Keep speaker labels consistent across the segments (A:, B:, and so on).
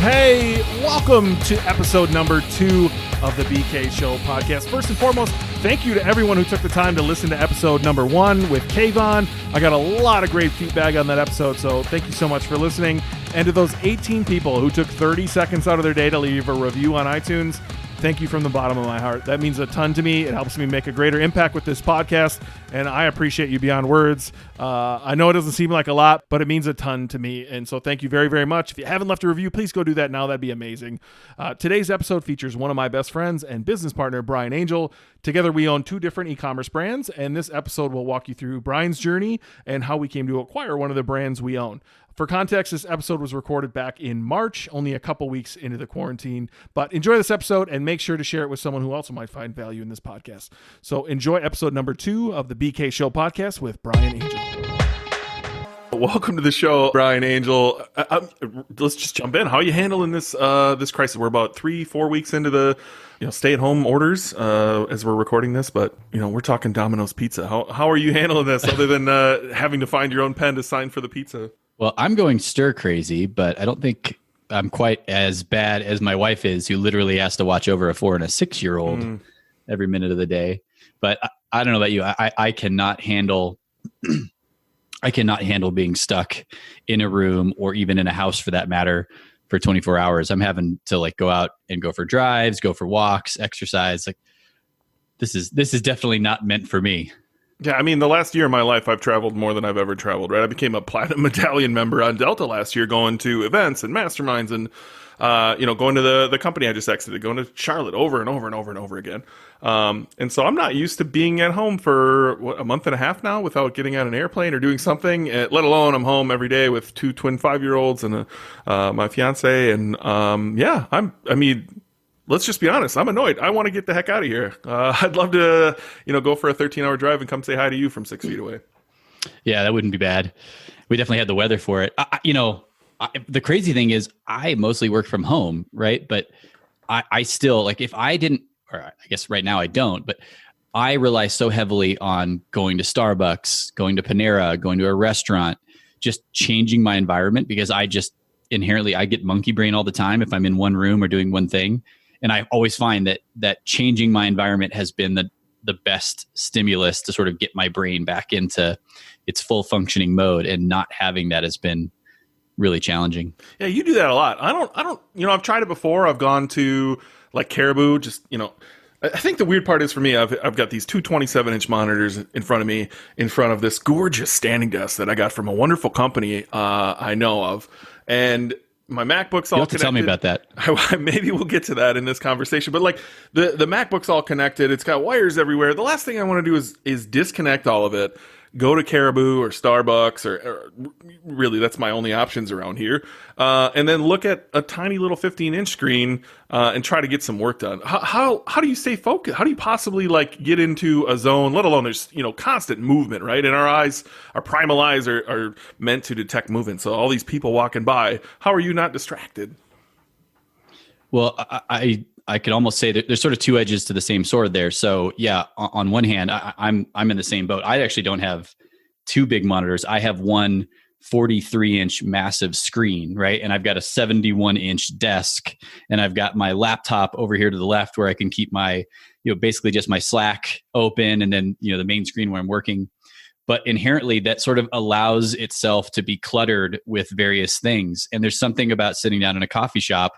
A: Hey, welcome to episode number 2 of the BK Show podcast. First and foremost, thank you to everyone who took the time to listen to episode number 1 with Kayvon. I got a lot of great feedback on that episode, so thank you so much for listening. And to those 18 people who took 30 seconds out of their day to leave a review on iTunes, thank you from the bottom of my heart. That means a ton to me. It helps me make a greater impact with this podcast, and I appreciate you beyond words. I know it doesn't seem like a lot, but it means a ton to me, and so thank you very, very much. If you haven't left a review, please go do that now. That'd be amazing. Today's episode features one of my best friends and business partner, Brian Angel. Together, we own 2 different e-commerce brands, and this episode will walk you through Brian's journey and how we came to acquire one of the brands we own. For context, this episode was recorded back in March, only a couple weeks into the quarantine. But enjoy this episode and make sure to share it with someone who also might find value in this podcast. So enjoy episode number 2 of the BK Show podcast with Brian Angel. Welcome to the show, Brian Angel. Let's just jump in. How are you handling this this crisis? We're about 3-4 weeks into the stay-at-home orders as we're recording this, but we're talking Domino's Pizza. How are you handling this other than having to find your own pen to sign for the pizza?
B: Well, I'm going stir crazy, but I don't think I'm quite as bad as my wife is, who literally has to watch over a 4 and a 6-year-old every minute of the day. But I don't know about you. I cannot handle I cannot handle being stuck in a room or even in a house for that matter for 24 hours. I'm having to go out and go for drives, go for walks, exercise. This is definitely not meant for me.
A: Yeah, I mean, the last year of my life, I've traveled more than I've ever traveled, right? I became a Platinum Medallion member on Delta last year, going to events and masterminds and, going to the company I just exited, going to Charlotte over and over and over and over again. And so I'm not used to being at home for, a month and a half now without getting on an airplane or doing something, let alone I'm home every day with 2 twin 5-year-olds and my fiance. And, let's just be honest. I'm annoyed. I want to get the heck out of here. I'd love to, go for a 13-hour drive and come say hi to you from 6 feet away.
B: Yeah, that wouldn't be bad. We definitely had the weather for it. The crazy thing is I mostly work from home, right? But I still, if I didn't, or I guess right now I don't, but I rely so heavily on going to Starbucks, going to Panera, going to a restaurant, just changing my environment, because I just inherently, I get monkey brain all the time if I'm in one room or doing one thing. And I always find that changing my environment has been the best stimulus to sort of get my brain back into its full functioning mode, and not having that has been really challenging.
A: Yeah, you do that a lot. I don't, I've tried it before. I've gone to Caribou, I think the weird part is for me, I've got these 2 27-inch monitors in front of me, in front of this gorgeous standing desk that I got from a wonderful company I know of. And my MacBook's all connected.
B: Tell me about that.
A: Maybe we'll get to that in this conversation. But the MacBook's all connected. It's got wires everywhere. The last thing I want to do is disconnect all of it, go to Caribou or Starbucks, or really that's my only options around here, and then look at a tiny little 15-inch screen and try to get some work done. How do you stay focused? How do you possibly get into a zone, let alone there's constant movement, right? And our eyes, our primal eyes are meant to detect movement. So all these people walking by, how are you not distracted?
B: Well, I could almost say that there's sort of 2 edges to the same sword there. So yeah, on one hand, I'm in the same boat. I actually don't have 2 big monitors. I have one 43-inch massive screen, right? And I've got a 71-inch desk, and I've got my laptop over here to the left where I can keep my, basically just my Slack open, and then, the main screen where I'm working. But inherently that sort of allows itself to be cluttered with various things. And there's something about sitting down in a coffee shop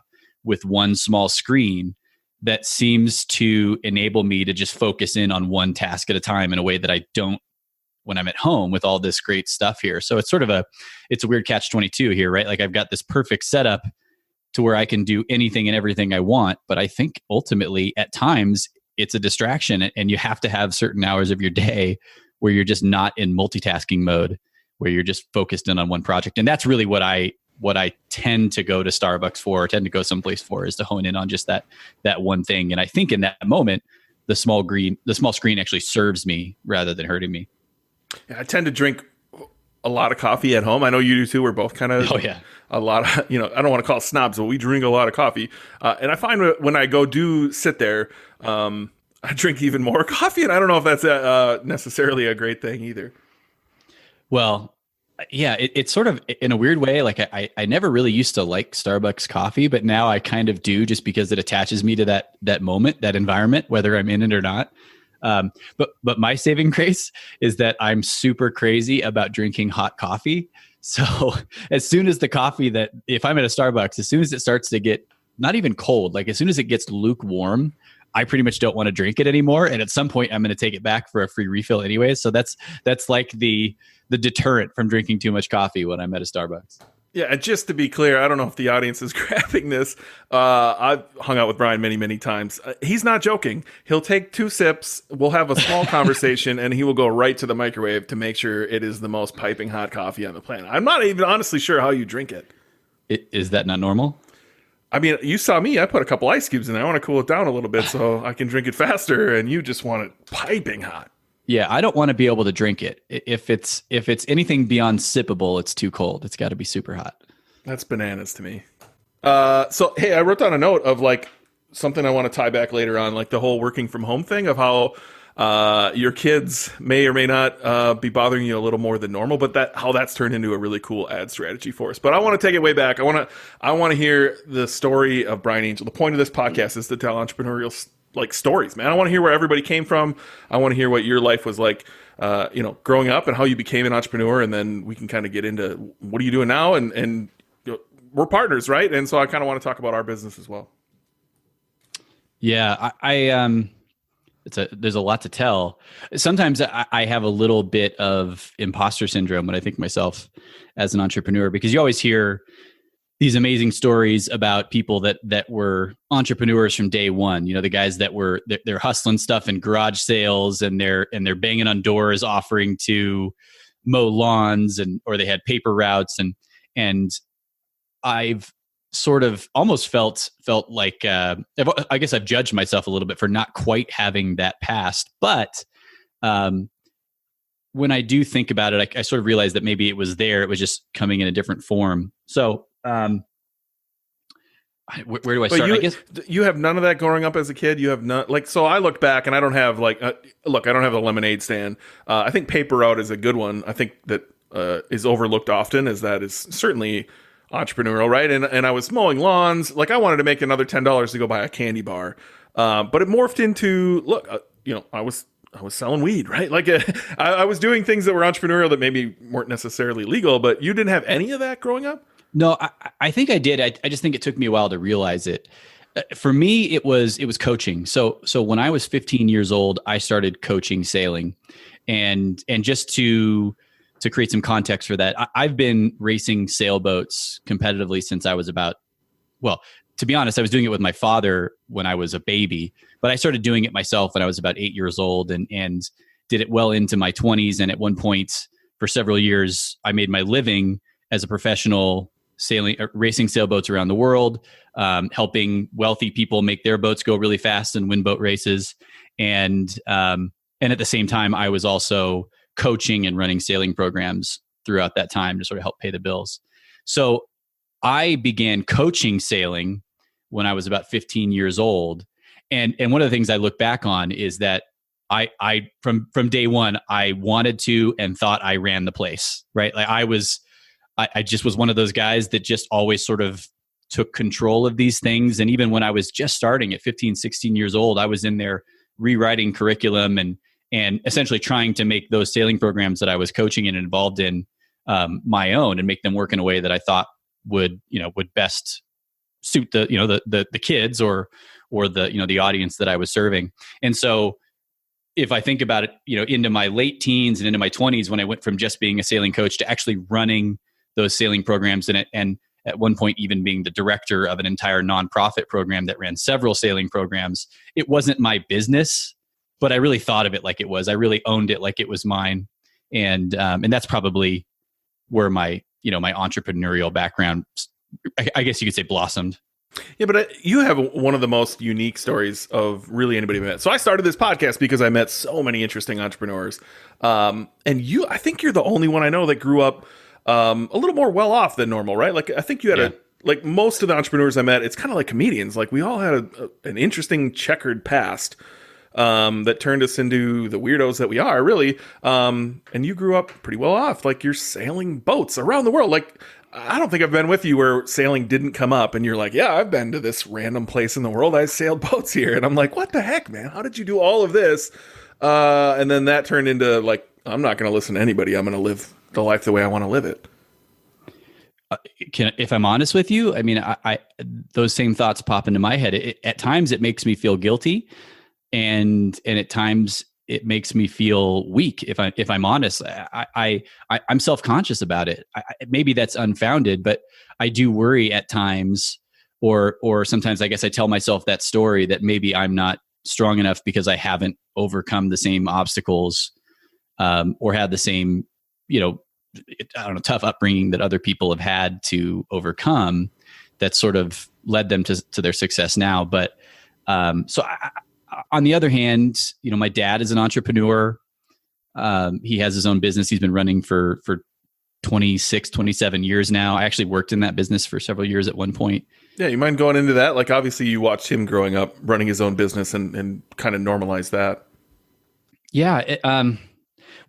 B: with one small screen that seems to enable me to just focus in on one task at a time in a way that I don't when I'm at home with all this great stuff here. So it's sort of it's a weird catch-22 here, right? I've got this perfect setup to where I can do anything and everything I want. But I think ultimately at times it's a distraction, and you have to have certain hours of your day where you're just not in multitasking mode, where you're just focused in on one project. And that's really what I tend to go to Starbucks for, or tend to go someplace for, is to hone in on just that one thing. And I think in that moment, the small screen actually serves me rather than hurting me.
A: Yeah, I tend to drink a lot of coffee at home. I know you do too. We're both kind of a lot of, I don't want to call it snobs, but we drink a lot of coffee. And I find when I do sit there, I drink even more coffee. And I don't know if that's necessarily a great thing either.
B: Well, Yeah, it's sort of in a weird way. Like I never really used to like Starbucks coffee, but now I kind of do, just because it attaches me to that moment, that environment, whether I'm in it or not. But my saving grace is that I'm super crazy about drinking hot coffee. So as soon as the coffee that if I'm at a Starbucks, as soon as it starts to get not even cold, like as soon as it gets lukewarm, I pretty much don't want to drink it anymore. And at some point, I'm going to take it back for a free refill anyway. So that's like the deterrent from drinking too much coffee when I'm at a Starbucks.
A: Yeah, and just to be clear, I don't know if the audience is grabbing this. I've hung out with Brian many, many times. He's not joking. He'll take 2 sips, we'll have a small conversation, and he will go right to the microwave to make sure it is the most piping hot coffee on the planet. I'm not even honestly sure how you drink it.
B: Is that not normal?
A: I mean, you saw me. I put a couple ice cubes in there. I want to cool it down a little bit so I can drink it faster, and you just want it piping hot.
B: Yeah, I don't want to be able to drink it. If it's anything beyond sippable, it's too cold. It's got to be super hot.
A: That's bananas to me. So, hey, I wrote down a note of like something I want to tie back later on, like the whole working from home thing of how your kids may or may not be bothering you a little more than normal, but how that's turned into a really cool ad strategy for us. But I want to take it way back. I want to hear the story of Brian Angel. The point of this podcast is to tell entrepreneurial like stories, man. I want to hear where everybody came from. I want to hear what your life was like, growing up and how you became an entrepreneur. And then we can kind of get into what are you doing now? And we're partners, right? And so I kind of want to talk about our business as well.
B: Yeah, there's a lot to tell. Sometimes I have a little bit of imposter syndrome when I think of myself as an entrepreneur, because you always hear these amazing stories about people that were entrepreneurs from day one. You know, the guys that they're hustling stuff in garage sales and they're banging on doors offering to mow lawns or they had paper routes and I've sort of almost felt like I guess I've judged myself a little bit for not quite having that past. But when I do think about it, I sort of realized that maybe it was there. It was just coming in a different form. So where do I start?
A: I
B: guess
A: you have none of that growing up as a kid. You have none. Like, so I look back and I don't have like, look, I don't have a lemonade stand. I think paper route is a good one. I think that is overlooked often, as that is certainly entrepreneurial, right? And I was mowing lawns. Like, I wanted to make another $10 to go buy a candy bar, but it morphed into I was selling weed, right? Like I was doing things that were entrepreneurial that maybe weren't necessarily legal. But you didn't have any of that growing up?
B: No, I think I did. I just think it took me a while to realize it. For me, it was coaching. So when I was 15 years old, I started coaching sailing, and just to create some context for that, I've been racing sailboats competitively since I was to be honest, I was doing it with my father when I was a baby, but I started doing it myself when I was about 8 years old and did it well into my 20s. And at one point for several years, I made my living as a professional racing sailboats around the world, helping wealthy people make their boats go really fast and win boat races. And at the same time, I was also coaching and running sailing programs throughout that time to sort of help pay the bills. So I began coaching sailing when I was about 15 years old. And one of the things I look back on is that I from day one, I wanted to and thought I ran the place, right? Like I just was one of those guys that just always sort of took control of these things. And even when I was just starting at 15, 16 years old, I was in there rewriting curriculum and essentially trying to make those sailing programs that I was coaching and involved in my own and make them work in a way that I thought would best suit the kids or the audience that I was serving. And so if I think about it, into my late teens and into my 20s, when I went from just being a sailing coach to actually running those sailing programs and at one point even being the director of an entire nonprofit program that ran several sailing programs, it wasn't my business, but I really thought of it like it was. I really owned it like it was mine. And that's probably where my entrepreneurial background, I guess you could say, blossomed.
A: Yeah, but you have one of the most unique stories of really anybody met. So I started this podcast because I met so many interesting entrepreneurs. And I think you're the only one I know that grew up a little more well off than normal, right? Like, I think you had like most of the entrepreneurs I met, it's kind of like comedians. Like, we all had an interesting checkered past. that turned us into the weirdos that we are, really. And you grew up pretty well off. Like, you're sailing boats around the world. Like, I don't think I've been with you where sailing didn't come up and you're like, yeah, I've been to this random place in the world. I sailed boats here. And I'm like, what the heck, man? How did you do all of this? And then that turned into like, I'm not going to listen to anybody. I'm going to live the life the way I want to live it.
B: If I'm honest with you, I mean, I those same thoughts pop into my head. At times it makes me feel guilty, and at times it makes me feel weak. If I'm honest, I'm self-conscious about it. Maybe that's unfounded, but I do worry at times, or sometimes I guess I tell myself that story that maybe I'm not strong enough because I haven't overcome the same obstacles, or had the same, I don't know, tough upbringing that other people have had to overcome that sort of led them to their success now. But on the other hand, my dad is an entrepreneur. He has his own business. He's been running for 26, 27 years now. I actually worked in that business for several years at one point.
A: Yeah, you mind going into that? Like, obviously you watched him growing up, running his own business and kind of normalize that.
B: Yeah.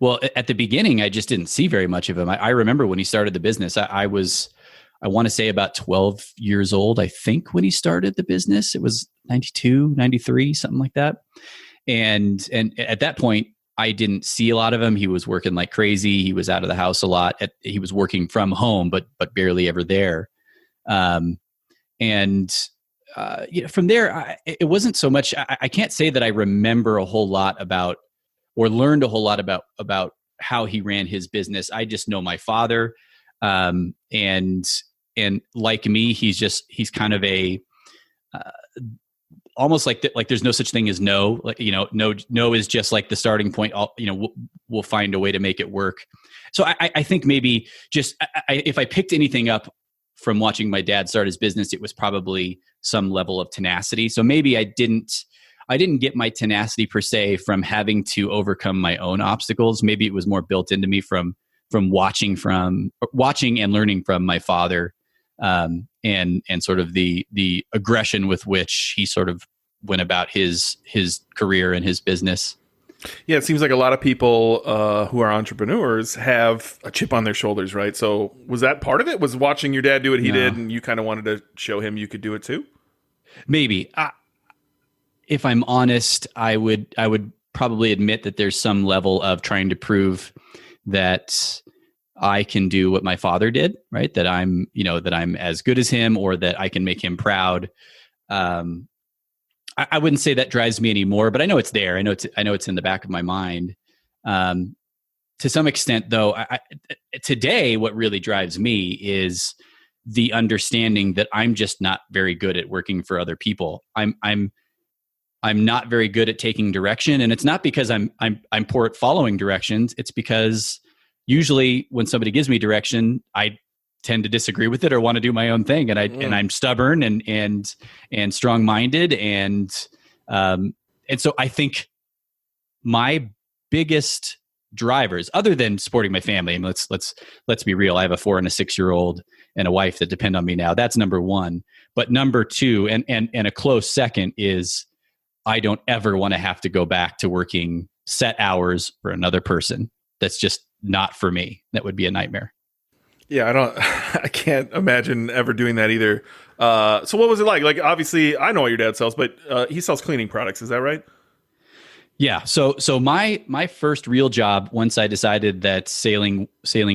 B: Well, at the beginning, I just didn't see very much of him. I remember when he started the business, I want to say about 12 years old, I think, when he started the business. It was 92, 93, something like that. And at that point, I didn't see a lot of him. He was working like crazy. He was out of the house a lot. He was working from home, but barely ever there. From there, it wasn't so much. I can't say that I remember a whole lot about or learned a whole lot about how he ran his business. I just know my father, and like me, he's kind of a almost like there's no such thing as no. Like, no is just like the starting point. We'll find a way to make it work. So I think maybe just if I picked anything up from watching my dad start his business, it was probably some level of tenacity. So maybe I didn't get my tenacity per se from having to overcome my own obstacles. Maybe it was more built into me from watching and learning from my father, and sort of the aggression with which he sort of went about his career and his business.
A: Yeah, it seems like a lot of people who are entrepreneurs have a chip on their shoulders, right? So was that part of it? Was watching your dad do what he did and you kind of wanted to show him you could do it too?
B: Maybe. If I'm honest, I would probably admit that there's some level of trying to prove that I can do what my father did, right? That I'm as good as him, or that I can make him proud. I wouldn't say that drives me anymore, but I know it's there. I know it's in the back of my mind. To some extent, though, today what really drives me is the understanding that I'm just not very good at working for other people. I'm not very good at taking direction, and it's not because I'm poor at following directions. It's because usually when somebody gives me direction, I tend to disagree with it or want to do my own thing, and I'm stubborn and strong-minded, and so I think my biggest drivers, other than supporting my family, and let's be real, I have a 4 and a 6-year-old and a wife that depend on me now. That's number one. But number two, and a close second, is I don't ever want to have to go back to working set hours for another person. That's just not for me. That would be a nightmare.
A: Yeah, I can't imagine ever doing that either. So what was it like? Like, obviously I know what your dad sells, but he sells cleaning products. Is that right?
B: Yeah. So my first real job, once I decided that sailing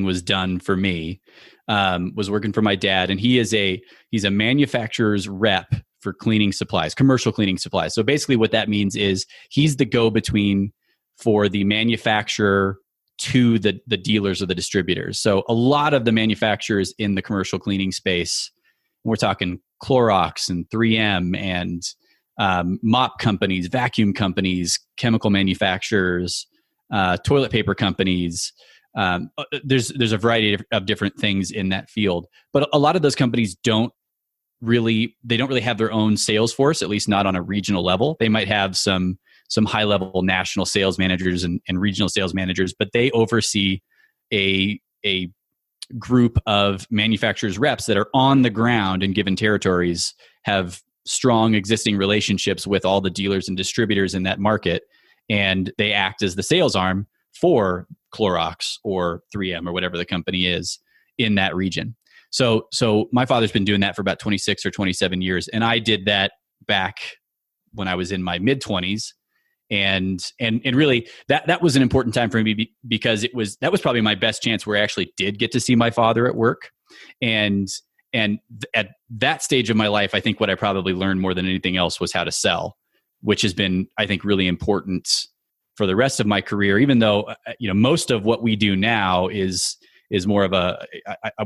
B: was done for me, was working for my dad, and he's a manufacturer's rep for cleaning supplies, commercial cleaning supplies. So basically what that means is he's the go-between for the manufacturer to the dealers or the distributors. So a lot of the manufacturers in the commercial cleaning space, we're talking Clorox and 3M and mop companies, vacuum companies, chemical manufacturers, toilet paper companies. There's a variety of different things in that field, but a lot of those companies don't really have their own sales force, at least not on a regional level. They might have some high level national sales managers and regional sales managers, but they oversee a group of manufacturers reps that are on the ground in given territories, have strong existing relationships with all the dealers and distributors in that market, and they act as the sales arm for Clorox or 3M or whatever the company is in that region. So my father's been doing that for about 26 or 27 years, and I did that back when I was in my mid 20s. And really that was an important time for me because that was probably my best chance where I actually did get to see my father at work. And at that stage of my life, I think what I probably learned more than anything else was how to sell, which has been, I think, really important for the rest of my career, even though, most of what we do now is more of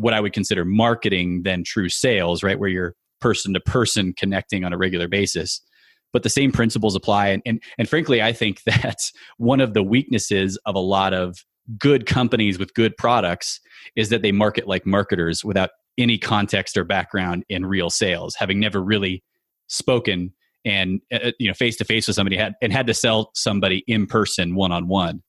B: what I would consider marketing than true sales, right? Where you're person to person connecting on a regular basis. But the same principles apply. And frankly, I think that's one of the weaknesses of a lot of good companies with good products is that they market like marketers without any context or background in real sales, having never really spoken and face to face with somebody and had to sell somebody in person, one-on-one.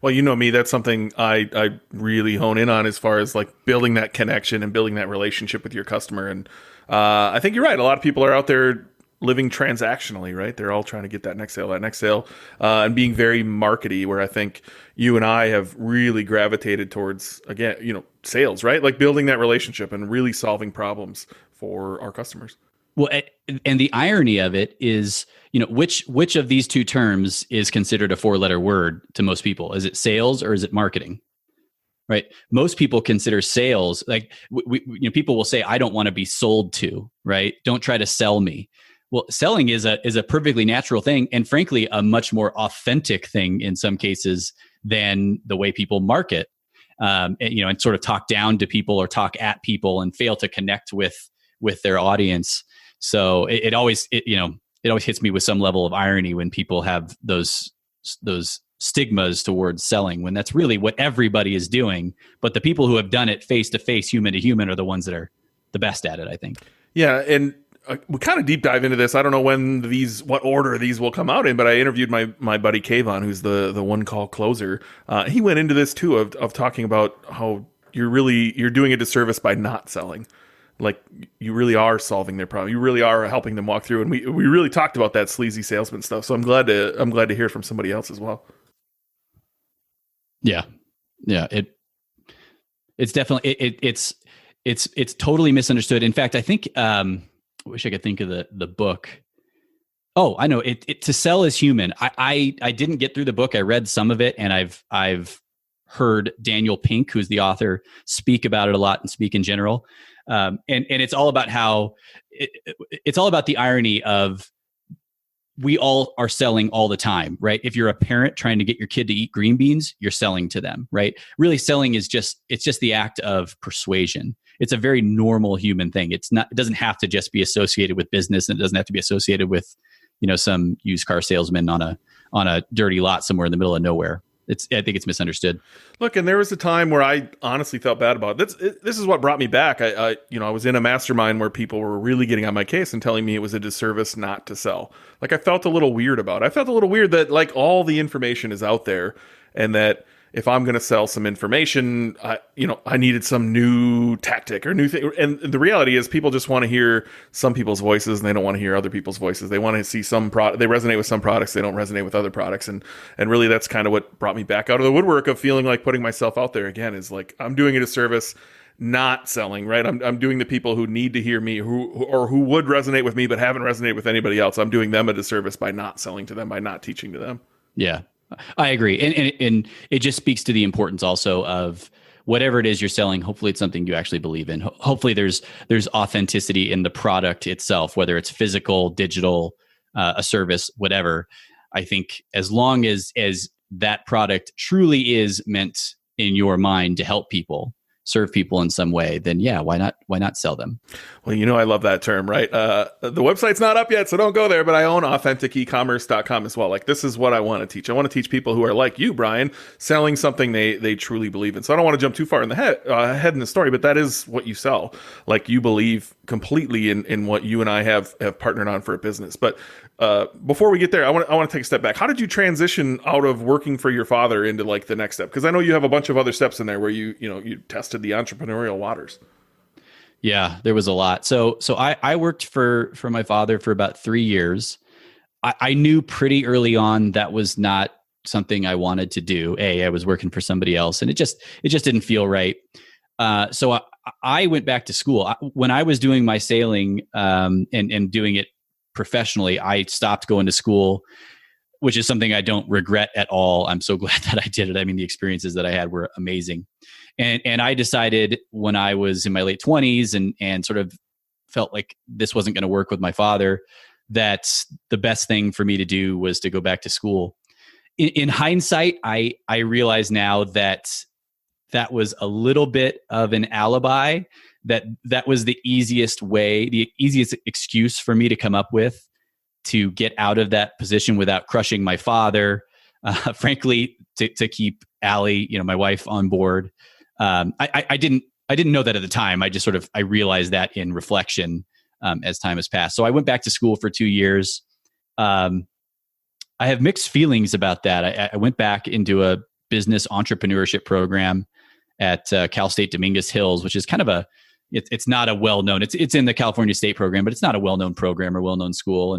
A: Well, you know me, that's something I really hone in on as far as like building that connection and building that relationship with your customer. And I think you're right. A lot of people are out there living transactionally, right? They're all trying to get that next sale, and being very markety, where I think you and I have really gravitated towards, again, sales, right? Like building that relationship and really solving problems for our customers.
B: Well, and the irony of it is, which of these two terms is considered a 4-letter word to most people? Is it sales or is it marketing? Right. Most people consider sales like people will say, I don't want to be sold to, right? Don't try to sell me. Well, selling is a perfectly natural thing, and frankly, a much more authentic thing in some cases than the way people market, and sort of talk down to people or talk at people and fail to connect with their audience. So it always hits me with some level of irony when people have those stigmas towards selling, when that's really what everybody is doing. But the people who have done it face to face, human to human, are the ones that are the best at it, I think.
A: Yeah, and we kind of deep dive into this. I don't know what order these will come out in, but I interviewed my buddy Kayvon, who's the one call closer. He went into this too of talking about how you're doing a disservice by not selling. Like you really are solving their problem. You really are helping them walk through. And we really talked about that sleazy salesman stuff. So I'm glad to hear from somebody else as well.
B: Yeah. It's definitely it's totally misunderstood. In fact, I think I wish I could think of the book. Oh, I know it. To sell is human. I didn't get through the book. I read some of it, and I've heard Daniel Pink, who's the author, speak about it a lot and speak in general. And it's all about how it's all about the irony of we all are selling all the time, right? If you're a parent trying to get your kid to eat green beans, you're selling to them, right? Really, selling is just the act of persuasion. It's a very normal human thing. It doesn't have to just be associated with business, and it doesn't have to be associated with, some used car salesman on a dirty lot somewhere in the middle of nowhere. I think it's misunderstood.
A: Look, and there was a time where I honestly felt bad about it. This is what brought me back. I was in a mastermind where people were really getting on my case and telling me it was a disservice not to sell. Like I felt a little weird about it. I felt a little weird that like all the information is out there, and that if I'm going to sell some information, I needed some new tactic or new thing. And the reality is people just want to hear some people's voices, and they don't want to hear other people's voices. They want to see some product. They resonate with some products. They don't resonate with other products. And really that's kind of what brought me back out of the woodwork of feeling like putting myself out there again is like, I'm doing it a service, not selling, right? I'm doing the people who need to hear me, who would resonate with me, but haven't resonated with anybody else. I'm doing them a disservice by not selling to them, by not teaching to them.
B: Yeah. I agree. And it just speaks to the importance also of whatever it is you're selling. Hopefully it's something you actually believe in. Hopefully there's authenticity in the product itself, whether it's physical, digital, a service, whatever. I think as long as that product truly is meant in your mind to help people, serve people in some way, then yeah, why not sell them?
A: Well, I love that term, right? The website's not up yet, so don't go there, but I own AuthenticEcommerce.com as well. Like this is what I want to teach. I want to teach people who are like you, Brian, selling something they truly believe in. So I don't want to jump too far in the head in the story, but that is what you sell. Like you believe completely in what you and I have partnered on for a business. But before we get there, I want to take a step back. How did you transition out of working for your father into like the next step? Because I know you have a bunch of other steps in there where you tested the entrepreneurial waters.
B: Yeah, there was a lot. So I worked for my father for about 3 years. I knew pretty early on that was not something I wanted to do. I was working for somebody else, and it just didn't feel right. So I went back to school. When I was doing my sailing and doing it professionally, I stopped going to school, which is something I don't regret at all. I'm so glad that I did it. I mean, the experiences that I had were amazing. And I decided when I was in my late 20s and sort of felt like this wasn't going to work with my father, that the best thing for me to do was to go back to school. In hindsight, I realize now that was a little bit of an alibi, that was the easiest way, the easiest excuse for me to come up with to get out of that position without crushing my father, frankly, to keep Allie, my wife, on board. I didn't know that at the time. I realized that in reflection as time has passed. So I went back to school for 2 years. I have mixed feelings about that. I went back into a business entrepreneurship program at Cal State Dominguez Hills, which is kind of it's not a well-known, it's in the California State program, but it's not a well-known program or well-known school,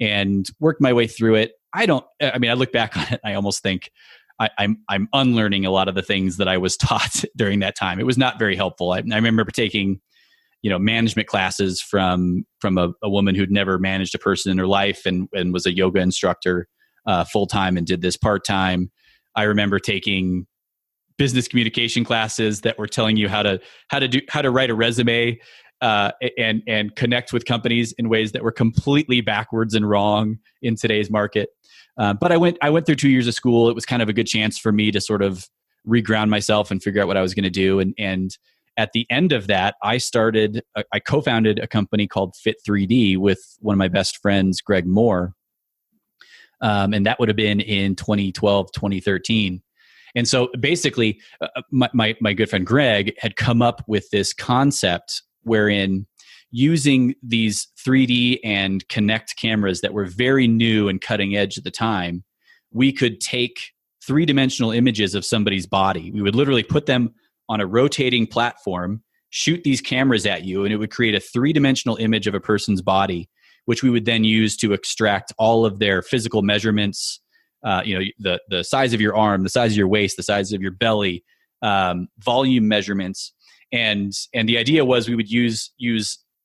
B: and worked my way through it. I look back on it, I almost think I'm unlearning a lot of the things that I was taught during that time. It was not very helpful. I remember taking, management classes from a woman who'd never managed a person in her life and was a yoga instructor full-time and did this part-time. I remember taking business communication classes that were telling you how to write a resume and connect with companies in ways that were completely backwards and wrong in today's market. But I went through 2 years of school. It was kind of a good chance for me to sort of reground myself and figure out what I was going to do. And at the end of that, I co-founded a company called Fit3D with one of my best friends, Greg Moore. And that would have been in 2012, 2013. And so basically, my good friend Greg had come up with this concept wherein using these 3D and Kinect cameras that were very new and cutting edge at the time, we could take three-dimensional images of somebody's body. We would literally put them on a rotating platform, shoot these cameras at you, and it would create a three-dimensional image of a person's body, which we would then use to extract all of their physical measurements, the size of your arm, the size of your waist, the size of your belly, volume measurements. And the idea was we would use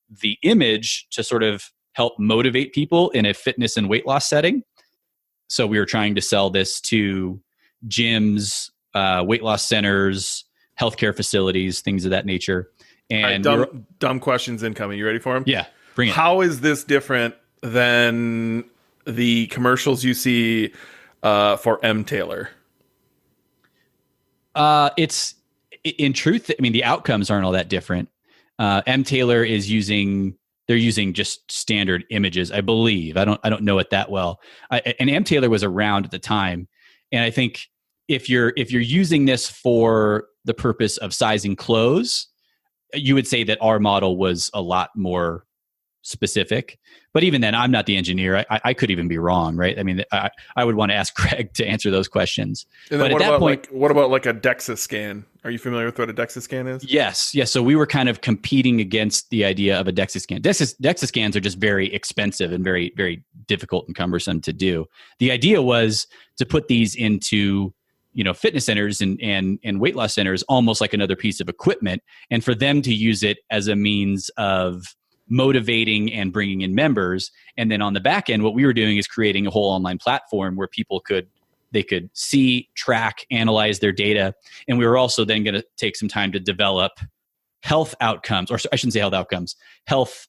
B: the image to sort of help motivate people in a fitness and weight loss setting. So we were trying to sell this to gyms, weight loss centers, healthcare facilities, things of that nature. And
A: dumb questions incoming. You ready for them?
B: Yeah, bring it.
A: How is this different than the commercials you see for M. Taylor?
B: It's in truth, the outcomes aren't all that different. M. Taylor they're using just standard images, I believe. I don't know it that well. And M. Taylor was around at the time. And I think if you're using this for the purpose of sizing clothes, you would say that our model was a lot more specific. But even then, I'm not the engineer. I could even be wrong, right? I would want to ask Greg to answer those questions.
A: And then what about like a DEXA scan? Are you familiar with what a DEXA scan is?
B: Yes. So we were kind of competing against the idea of a DEXA scan. DEXA scans are just very expensive and very, very difficult and cumbersome to do. The idea was to put these into fitness centers and weight loss centers almost like another piece of equipment, and for them to use it as a means of motivating and bringing in members. And then on the back end, what we were doing is creating a whole online platform where people could see, track, analyze their data. And we were also then going to take some time to develop health outcomes, or I shouldn't say health outcomes, health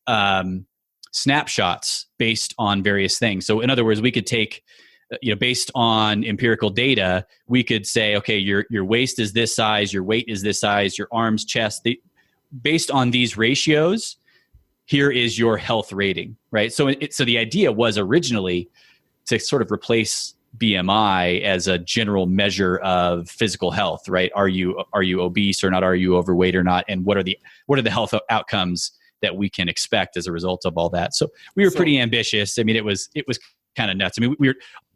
B: snapshots based on various things. So in other words, we could take, based on empirical data, we could say, okay, your waist is this size, your weight is this size, your arms, chest, based on these ratios, here is your health rating, right? So the idea was originally to sort of replace BMI as a general measure of physical health, right? Are you obese or not? Are you overweight or not? And what are the health outcomes that we can expect as a result of all that? So we were pretty ambitious. It was kind of nuts. I mean,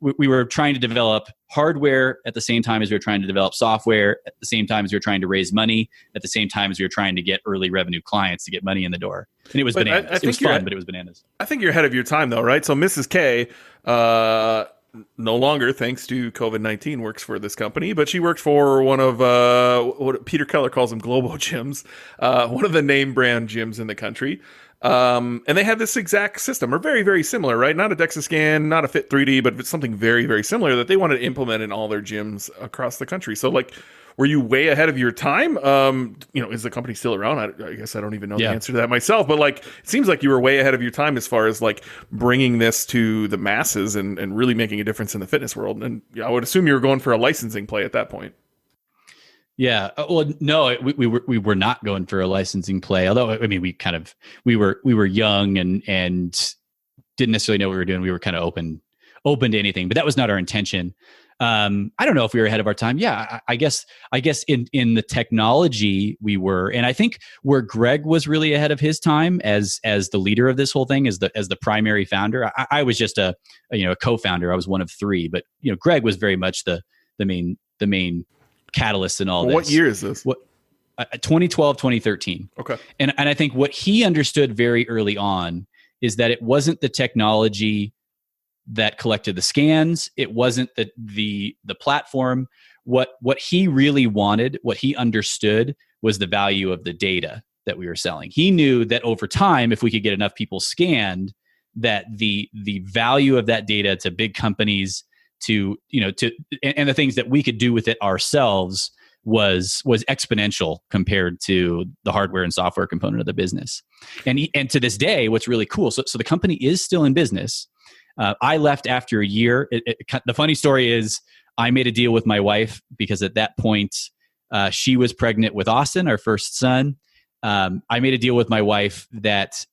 B: we were trying to develop hardware at the same time as we were trying to develop software, at the same time as we were trying to raise money, at the same time as we were trying to get early revenue clients to get money in the door. And it was bananas. It was fun, but it was bananas.
A: I think you're ahead of your time, though, right? So Mrs. K, no longer, thanks to COVID-19, works for this company, but she worked for one of what Peter Keller calls them Globo gyms, one of the name brand gyms in the country. And they had this exact system, or very, very similar, right? Not a DEXA scan, not a Fit3D, but something very, very similar that they wanted to implement in all their gyms across the country. So, like, were you way ahead of your time? Is the company still around? I guess I don't even know the answer to that myself, but like, it seems like you were way ahead of your time as far as like bringing this to the masses and really making a difference in the fitness world. And I would assume you were going for a licensing play at that point.
B: Yeah. Well, no, we were not going for a licensing play. Although, I mean, we were young and didn't necessarily know what we were doing. We were kind of open to anything, but that was not our intention. I don't know if we were ahead of our time. Yeah, I guess in the technology we were, and I think where Greg was really ahead of his time as the leader of this whole thing, as the primary founder. I was just a co-founder. I was one of three, but Greg was very much the main catalyst in all this.
A: What year is this?
B: 2012, 2013.
A: Okay.
B: And I think what he understood very early on is that it wasn't the technology that collected the scans. It wasn't the platform. What he really wanted, what he understood, was the value of the data that we were selling. He knew that over time, if we could get enough people scanned, that the value of that data to big companies, and the things that we could do with it ourselves was exponential compared to the hardware and software component of the business. And to this day, what's really cool, so the company is still in business. I left after a year. The funny story is I made a deal with my wife because at that point she was pregnant with Austin, our first son. I made a deal with my wife that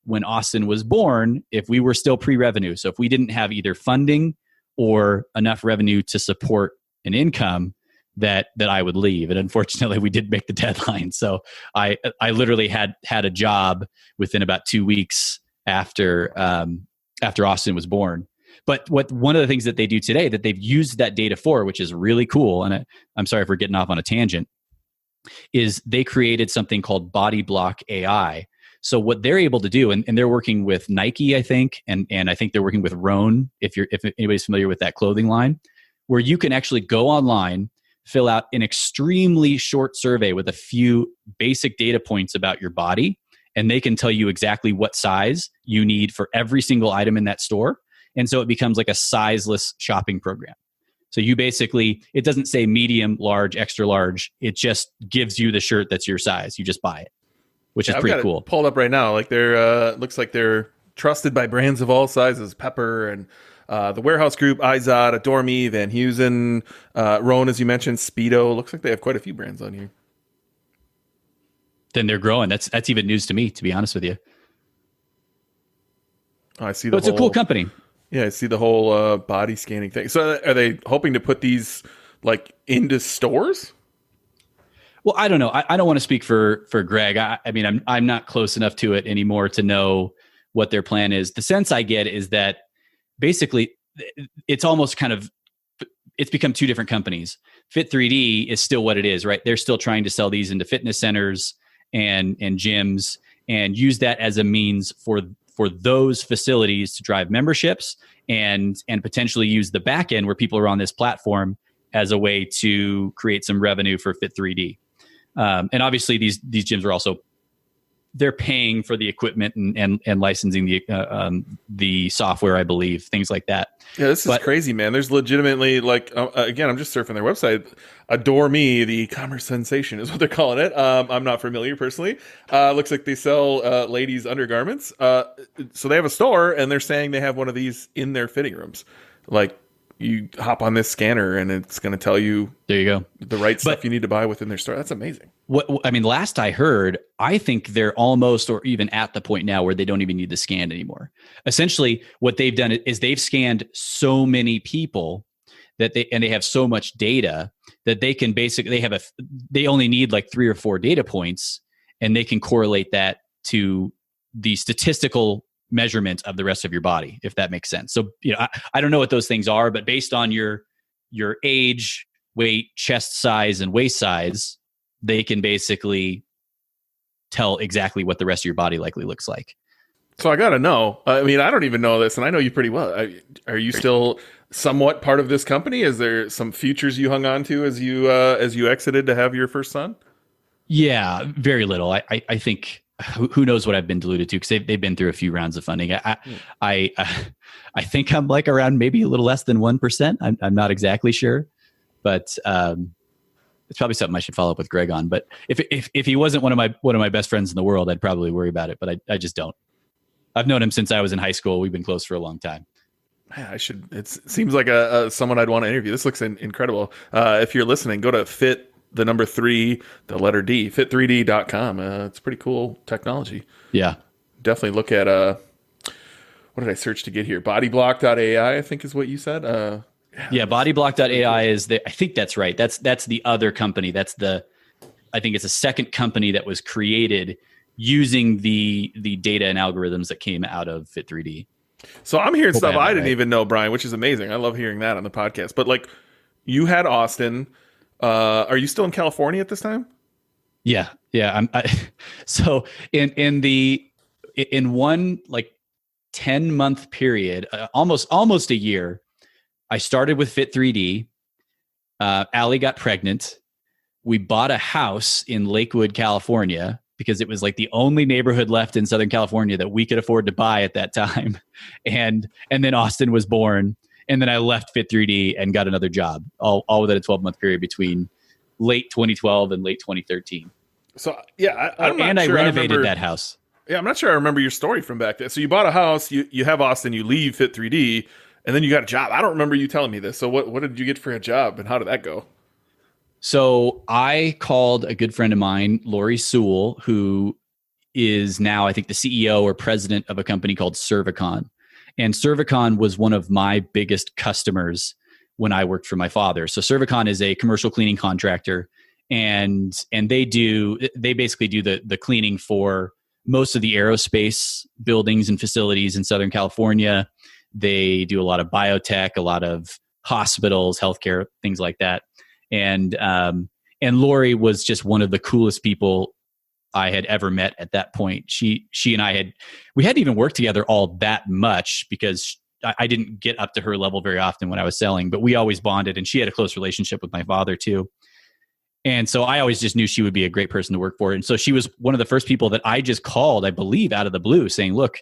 B: when Austin was born, if we were still pre-revenue, so if we didn't have either funding or enough revenue to support an income, that I would leave. And unfortunately, we did make the deadline. So I literally had a job within about 2 weeks after Austin was born. But one of the things that they do today that they've used that data for, which is really cool, and I'm sorry if we're getting off on a tangent, is they created something called Body Block AI. So what they're able to do, and they're working with Nike, I think, and I think they're working with Rhone, if anybody's familiar with that clothing line, where you can actually go online, fill out an extremely short survey with a few basic data points about your body, and they can tell you exactly what size you need for every single item in that store. And so it becomes like a sizeless shopping program. So you basically, it doesn't say medium, large, extra large. It just gives you the shirt that's your size. You just buy it, which is pretty cool.
A: Pulled up right now. Like they're looks like they're trusted by brands of all sizes. Pepper and the Warehouse Group, Izod, Adore Me, Van Heusen, Rhone, as you mentioned, Speedo. Looks like they have quite a few brands on here.
B: Then they're growing. That's even news to me, to be honest with you.
A: Oh, I see.
B: It's a cool company.
A: Yeah, I see the whole body scanning thing. So are they hoping to put these like into stores?
B: Well, I don't know. I don't want to speak for Greg. I mean, I'm not close enough to it anymore to know what their plan is. The sense I get is that basically it's almost it's become two different companies. Fit3D is still what it is, right? They're still trying to sell these into fitness centers and gyms and use that as a means for those facilities to drive memberships and potentially use the back end where people are on this platform as a way to create some revenue for Fit3D. And obviously these gyms are also, they're paying for the equipment and licensing the software, I believe, things like that.
A: Yeah, this is crazy, man. There's legitimately like, again, I'm just surfing their website. Adore Me, the e-commerce sensation is what they're calling it. I'm not familiar personally. Looks like they sell ladies' undergarments. So they have a store and they're saying they have one of these in their fitting rooms. Like you hop on this scanner and it's going to tell you,
B: there you go,
A: the right stuff you need to buy within their store. That's amazing.
B: Last I heard, I think they're almost or even at the point now where they don't even need the scan anymore. Essentially, what they've done is they've scanned so many people that they have so much data that they can basically, they only need like 3 or 4 data points and they can correlate that to the statistical measurement of the rest of your body, if that makes sense. So, I don't know what those things are, but based on your age, weight, chest size, and waist size, they can basically tell exactly what the rest of your body likely looks like.
A: So I got to know, I mean, I don't even know this, and I know you pretty well. Are you still somewhat part of this company? Is there some futures you hung on to as you exited to have your first son?
B: Yeah, very little. I think, who knows what I've been diluted to, because they've been through a few rounds of funding. I think I'm like around maybe a little less than 1%. I'm not exactly sure, but it's probably something I should follow up with Greg on. But if he wasn't one of my best friends in the world, I'd probably worry about it. But I just don't. I've known him since I was in high school. We've been close for a long time.
A: Man, it seems like someone I'd want to interview. This looks incredible. If you're listening, go to fit3d, fit3d.com. It's pretty cool technology.
B: Yeah.
A: Definitely look at, what did I search to get here? Bodyblock.ai, I think is what you said.
B: Yeah, Bodyblock.ai is I think that's right. That's the other company. I think it's a second company that was created using the data and algorithms that came out of Fit3D.
A: So I'm hearing stuff I didn't even know, Brian, which is amazing. I love hearing that on the podcast. But like, you had Austin. Are you still in California at this time?
B: Yeah. So in one like 10-month period, almost a year, I started with Fit3D. Allie got pregnant. We bought a house in Lakewood, California, because it was like the only neighborhood left in Southern California that we could afford to buy at that time. And then Austin was born. And then I left Fit3D and got another job, all within a 12-month period between late 2012 and late 2013.
A: So, yeah. I
B: renovated that house.
A: Yeah, I'm not sure I remember your story from back then. So you bought a house, you have Austin, you leave Fit3D, and then you got a job. I don't remember you telling me this. So what did you get for a job, and how did that go?
B: So I called a good friend of mine, Lori Sewell, who is now, I think, the CEO or president of a company called Servicon. And Servicon was one of my biggest customers when I worked for my father. So Servicon is a commercial cleaning contractor, and they basically do the cleaning for most of the aerospace buildings and facilities in Southern California. They do a lot of biotech, a lot of hospitals, healthcare, things like that. And Lori was just one of the coolest people I had ever met at that point. She and we hadn't even worked together all that much because I didn't get up to her level very often when I was selling, but we always bonded, and she had a close relationship with my father too. And so I always just knew she would be a great person to work for. And so she was one of the first people that I just called, I believe, out of the blue, saying, "Look,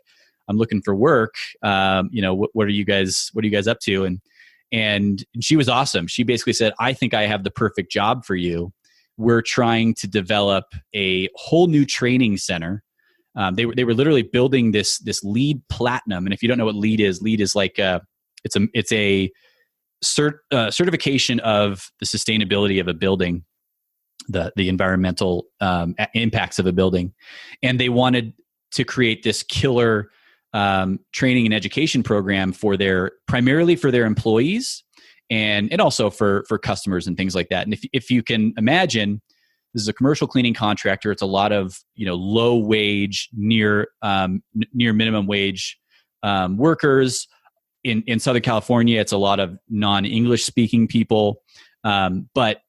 B: I'm looking for work. What are you guys up to?" And she was awesome. She basically said, "I think I have the perfect job for you. We're trying to develop a whole new training center." They were literally building this LEED Platinum. And if you don't know what LEED is like it's a certification of the sustainability of a building, the environmental impacts of a building. And they wanted to create this killer training and education program primarily for their employees and also for customers and things like that. And if you can imagine, this is a commercial cleaning contractor. It's a lot of low wage, near minimum wage workers in Southern California. It's a lot of non-English speaking people, but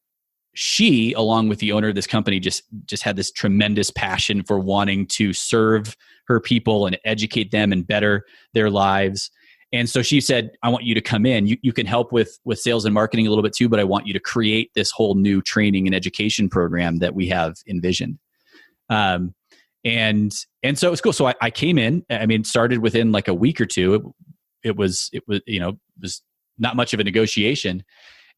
B: she, along with the owner of this company, just had this tremendous passion for wanting to serve her people and educate them and better their lives. And so she said, "I want you to come in. You can help with sales and marketing a little bit too, but I want you to create this whole new training and education program that we have envisioned." And so it was cool. So I came in. I mean, started within like a week or two. It was not much of a negotiation.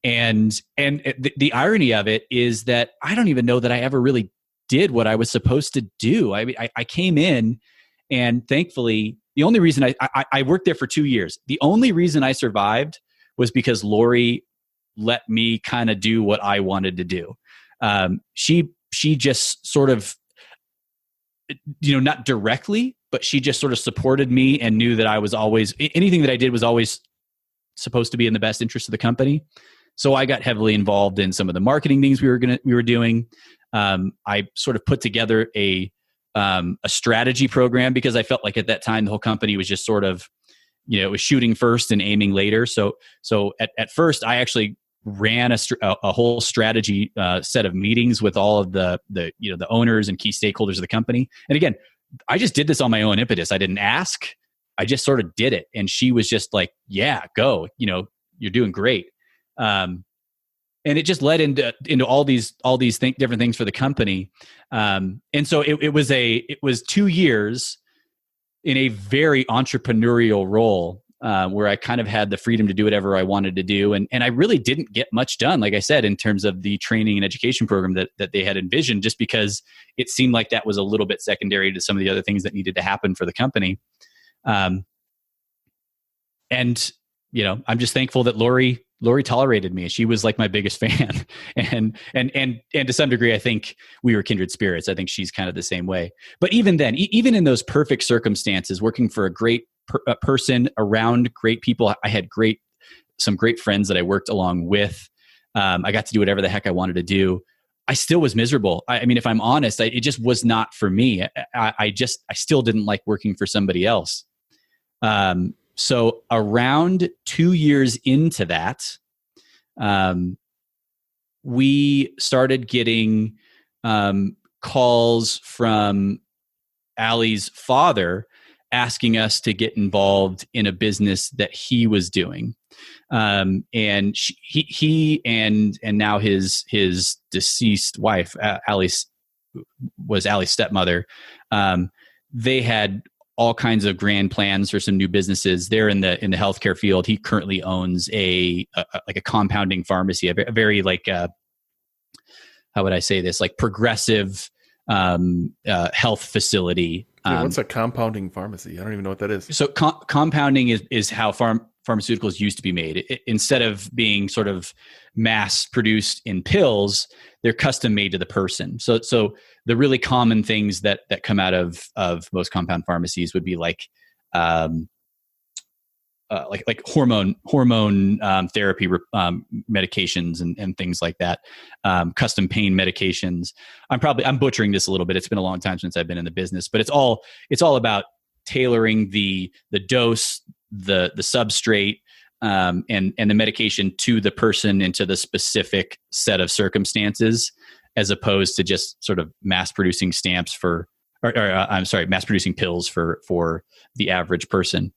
B: And the irony of it is that I don't even know that I ever really did what I was supposed to do. I mean, I came in, and thankfully, the only reason I worked there for 2 years. The only reason I survived was because Lori let me kind of do what I wanted to do. She just sort of, not directly, but she just sort of supported me and knew that I was always, anything that I did was always supposed to be in the best interest of the company. So I got heavily involved in some of the marketing things we were doing. I sort of put together a a strategy program, because I felt like at that time the whole company was just sort of, it was shooting first and aiming later. So at first I actually ran a whole strategy set of meetings with all of the owners and key stakeholders of the company. And again, I just did this on my own impetus. I didn't ask. I just sort of did it. And she was just like, yeah, go, you're doing great. And it just led into all these different things for the company. And so it was 2 years in a very entrepreneurial role, where I kind of had the freedom to do whatever I wanted to do. And I really didn't get much done, like I said, in terms of the training and education program that they had envisioned, just because it seemed like that was a little bit secondary to some of the other things that needed to happen for the company. And I'm just thankful that Lori tolerated me. She was like my biggest fan. and to some degree, I think we were kindred spirits. I think she's kind of the same way. But even then, even in those perfect circumstances, working for a great person around great people, I had some great friends that I worked along with. I got to do whatever the heck I wanted to do. I still was miserable. I mean, if I'm honest, it just was not for me. I still didn't like working for somebody else. So around 2 years into that, we started getting calls from Allie's father asking us to get involved in a business that he was doing. And he and now his deceased wife, Allie's stepmother, they had all kinds of grand plans for some new businesses. They're in the healthcare field. He currently owns a compounding pharmacy, a very how would I say this, like progressive health facility.
A: What's a compounding pharmacy? I don't even know what that is.
B: So compounding is how pharmaceuticals used to be made. Instead of being sort of mass produced in pills, they're custom made to the person. So the really common things that come out of most compound pharmacies would be like hormone therapy medications and things like that, custom pain medications. I'm butchering this a little bit. It's been a long time since I've been in the business, but it's all about tailoring the dose, the substrate, and the medication to the person and to the specific set of circumstances, as opposed to just sort of mass producing mass producing pills for the average person.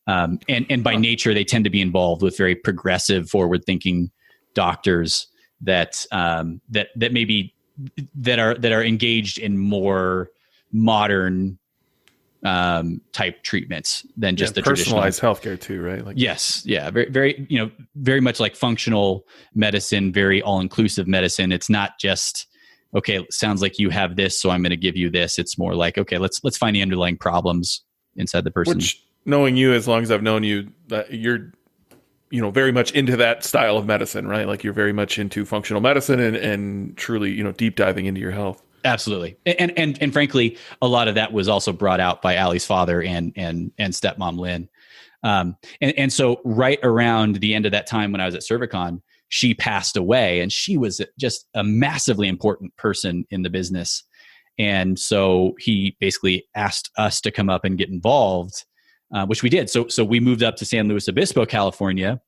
B: And by nature, they tend to be involved with very progressive, forward-thinking doctors that maybe that are engaged in more modern type treatments than just the
A: personalized
B: traditional
A: healthcare too, right? Like
B: yes, yeah, very, very, very much like functional medicine, very all-inclusive medicine. It's not just okay. Sounds like you have this, so I'm going to give you this. It's more like okay, let's find the underlying problems inside the person.
A: Which, knowing you as long as I've known you, that you're, very much into that style of medicine, right? Like you're very much into functional medicine and truly, deep diving into your health.
B: Absolutely. And frankly, a lot of that was also brought out by Allie's father and stepmom, Lynn. And so right around the end of that time when I was at Cervicon, she passed away, and she was just a massively important person in the business. And so he basically asked us to come up and get involved, which we did. So we moved up to San Luis Obispo, California.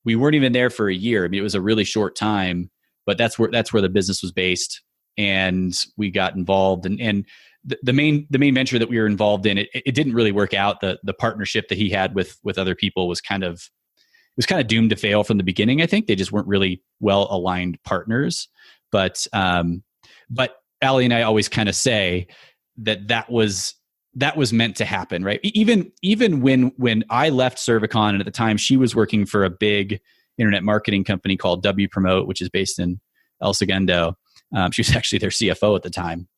B: We weren't even there for a year. I mean, it was a really short time, but that's where the business was based. And we got involved, and the main venture that we were involved in, it didn't really work out. The partnership that he had with other people was kind of doomed to fail from the beginning. I think they just weren't really well aligned partners. But Allie and I always kind of say that was meant to happen, right? Even when I left Cervicon, and at the time she was working for a big internet marketing company called W Promote, which is based in El Segundo. She was actually their CFO at the time.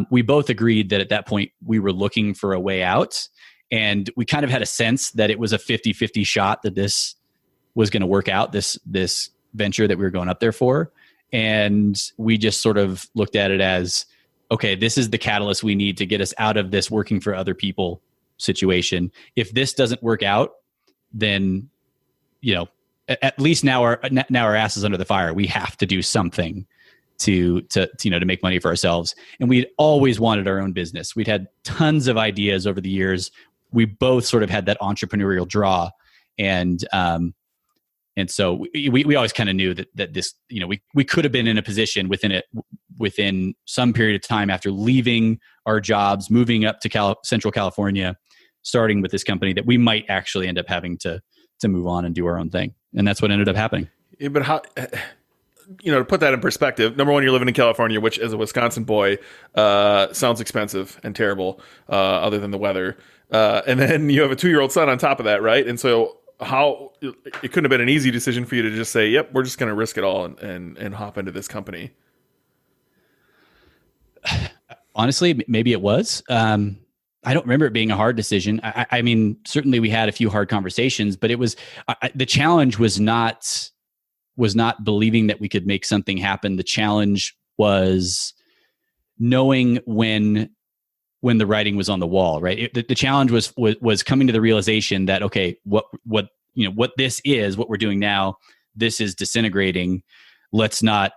B: We both agreed that at that point we were looking for a way out, and we kind of had a sense that it was a 50-50 shot that this was going to work out, this venture that we were going up there for. And we just sort of looked at it as, okay, this is the catalyst we need to get us out of this working for other people situation. If this doesn't work out, then, at least now our ass is under the fire. We have to do something to to make money for ourselves. And we'd always wanted our own business. We'd had tons of ideas over the years. We both sort of had that entrepreneurial draw, and so we always kind of knew that this, we could have been in a position within some period of time after leaving our jobs, moving up to Central California, starting with this company, that we might actually end up having to move on and do our own thing. And that's what ended up happening.
A: Yeah, but how, to put that in perspective, number one, you're living in California, which as a Wisconsin boy, sounds expensive and terrible, other than the weather. And then you have a 2-year-old son on top of that, right? And so it couldn't have been an easy decision for you to just say, yep, we're just going to risk it all and hop into this company.
B: Honestly, maybe it was. I don't remember it being a hard decision. I mean, certainly we had a few hard conversations, but it was the challenge was not believing that we could make something happen. The challenge was knowing when the writing was on the wall, right? The challenge was coming to the realization that, okay, what this is, what we're doing now, this is disintegrating. Let's not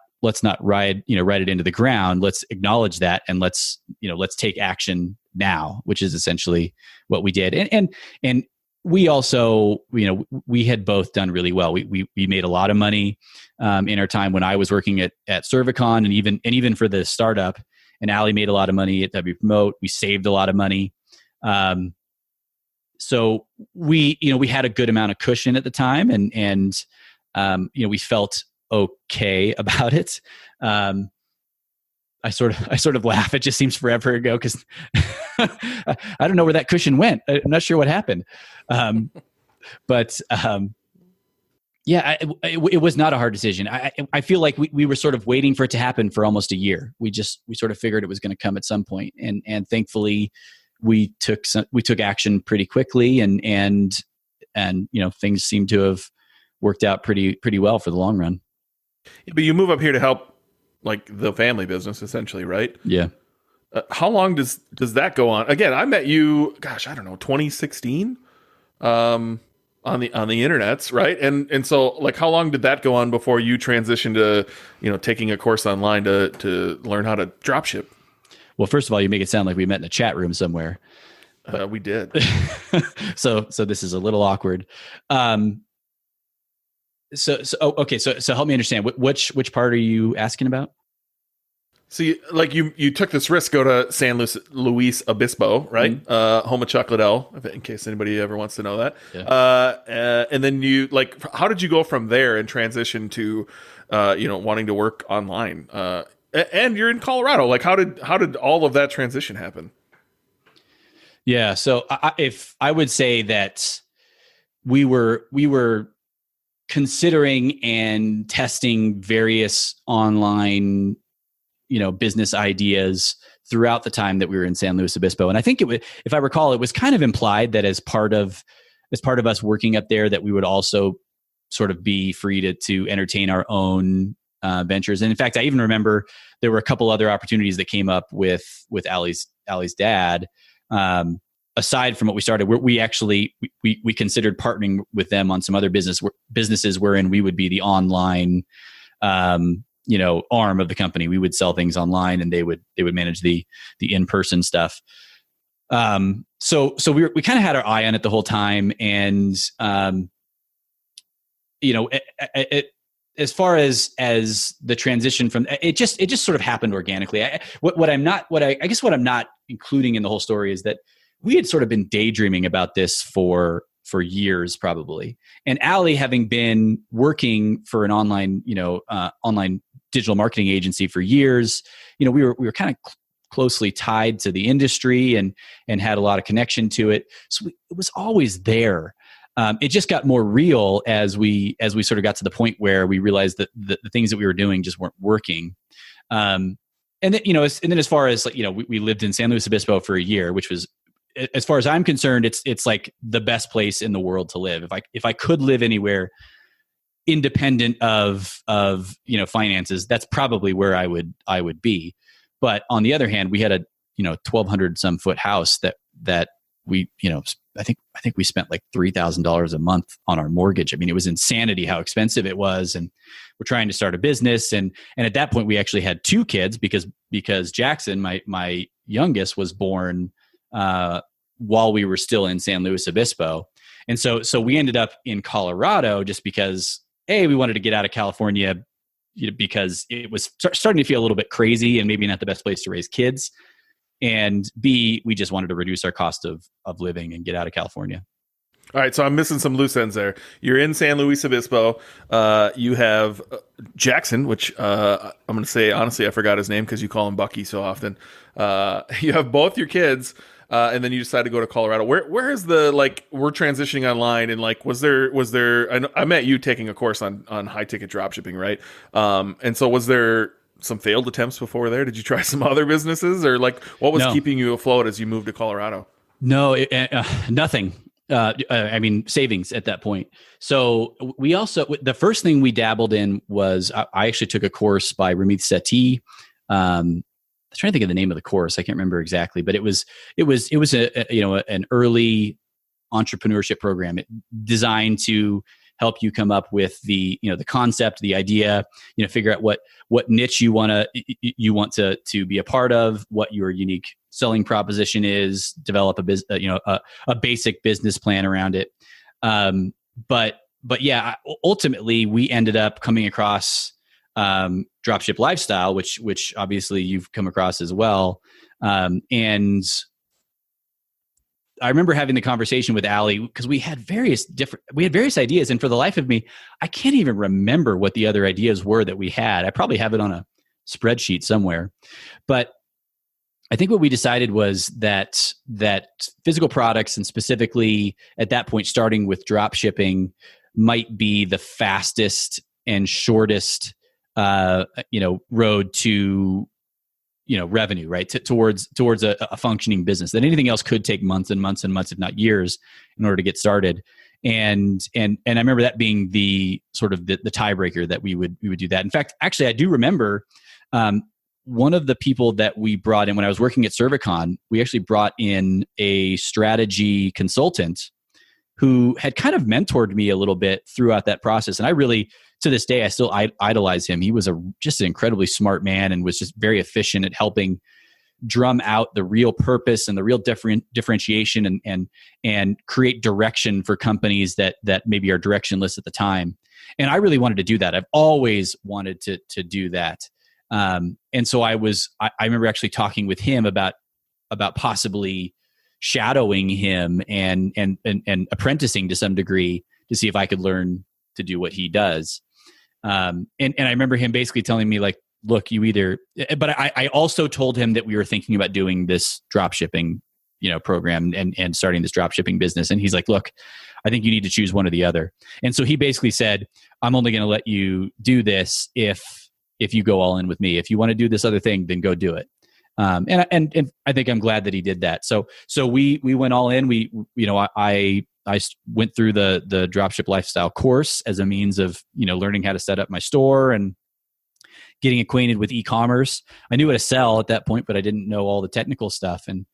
B: ride it into the ground. Let's acknowledge that, and let's take action now, which is essentially what we did. And we also, we had both done really well. We made a lot of money in our time when I was working at Servicon, and even for the startup. And Allie made a lot of money at Wpromote. We saved a lot of money. So we had a good amount of cushion at the time, and we felt okay about it. I sort of laugh. It just seems forever ago because I don't know where that cushion went. I'm not sure what happened. Yeah, it was not a hard decision. I feel like we were sort of waiting for it to happen for almost a year. We sort of figured it was going to come at some point, and thankfully we took action pretty quickly, and things seem to have worked out pretty well for the long run.
A: But you move up here to help like the family business, essentially, right?
B: Yeah.
A: How long does that go on? Again, I met you, gosh, I don't know, 2016. On the internets, right? And so like how long did that go on before you transitioned to, taking a course online to learn how to drop ship?
B: Well, first of all, you make it sound like we met in a chat room somewhere.
A: We did.
B: So this is a little awkward. So help me understand. Which part are you asking about?
A: So you took this risk, go to San Luis Obispo, right? Mm-hmm. Home of Chocolate L, in case anybody ever wants to know that. Yeah. And then how did you go from there and transition to, wanting to work online? And you're in Colorado. Like, how did all of that transition happen?
B: Yeah. So if I would say that we were considering and testing various online business ideas throughout the time that we were in San Luis Obispo. And I think if I recall, it was kind of implied that as part of us working up there, that we would also sort of be free to entertain our own ventures. And in fact, I even remember there were a couple other opportunities that came up with Allie's dad. Aside from what we started, we actually considered partnering with them on some other businesses wherein we would be the online arm of the company. We would sell things online, and they would manage the in-person stuff. So we kind of had our eye on it the whole time. And, as far as the transition from it just sort of happened organically. What I'm not including in the whole story is that we had sort of been daydreaming about this for years, probably. And Allie, having been working for an online digital marketing agency for years, we were kind of closely tied to the industry and had a lot of connection to it. So it was always there. It just got more real as we sort of got to the point where we realized that the things that we were doing just weren't working. And then as far as we lived in San Luis Obispo for a year, which was, as far as I'm concerned, it's like the best place in the world to live. If I could live anywhere independent of finances, that's probably where I would be. But on the other hand, we had a 1,200 some foot house that we I think we spent like $3,000 a month on our mortgage. I mean, it was insanity how expensive it was. And we're trying to start a business. And at that point we actually had two kids because Jackson, my youngest, was born while we were still in San Luis Obispo. And so we ended up in Colorado just because we wanted to get out of California, because it was starting to feel a little bit crazy and maybe not the best place to raise kids. And B, we just wanted to reduce our cost of living and get out of California.
A: All right, so I'm missing some loose ends there. You're in San Luis Obispo. You have Jackson, which I'm going to say, honestly, I forgot his name because you call him Bucky so often. You have both your kids, and then you decide to go to Colorado. Where is the, like, we're transitioning online, and like, was there? I met you taking a course on high ticket dropshipping, right? And so was there some failed attempts before there? Did you try some other businesses, or like what was keeping you afloat as you moved to Colorado?
B: No, nothing. I mean, savings at that point. So we also, the first thing we dabbled in was I actually took a course by Ramit Sethi. I'm trying to think of the name of the course. I can't remember exactly, but it was an early entrepreneurship program designed to help you come up with the concept, the idea, figure out what niche you want to be a part of, what your unique selling proposition is, develop a basic business plan around it. But yeah, ultimately we ended up coming across Dropship Lifestyle, which obviously you've come across as well. And I remember having the conversation with Allie because we had various ideas, and for the life of me, I can't even remember what the other ideas were that we had. I probably have it on a spreadsheet somewhere, but I think what we decided was that physical products, and specifically at that point, starting with drop shipping, might be the fastest and shortest, road to revenue, right? Towards a functioning business. That anything else could take months and months and months, if not years, in order to get started. And I remember that being the sort of the tiebreaker that we would do that. In fact, actually, I do remember one of the people that we brought in when I was working at Servicon. We actually brought in a strategy consultant who had kind of mentored me a little bit throughout that process. And I really, to this day, I still idolize him. He was just an incredibly smart man and was just very efficient at helping drum out the real purpose and the real differentiation and create direction for companies that maybe are directionless at the time. And I really wanted to do that. I've always wanted to do that. And so I remember actually talking with him about possibly shadowing him and apprenticing to some degree to see if I could learn to do what he does. And I remember him basically telling me, like, look, but I also told him that we were thinking about doing this drop shipping, program and starting this drop shipping business. And he's like, look, I think you need to choose one or the other. And so he basically said, I'm only going to let you do this if you go all in with me. If you want to do this other thing, then go do it. And I think I'm glad that he did that. So we went all in. I went through the Dropship Lifestyle course as a means of, learning how to set up my store and getting acquainted with e-commerce. I knew how to sell at that point, but I didn't know all the technical stuff. And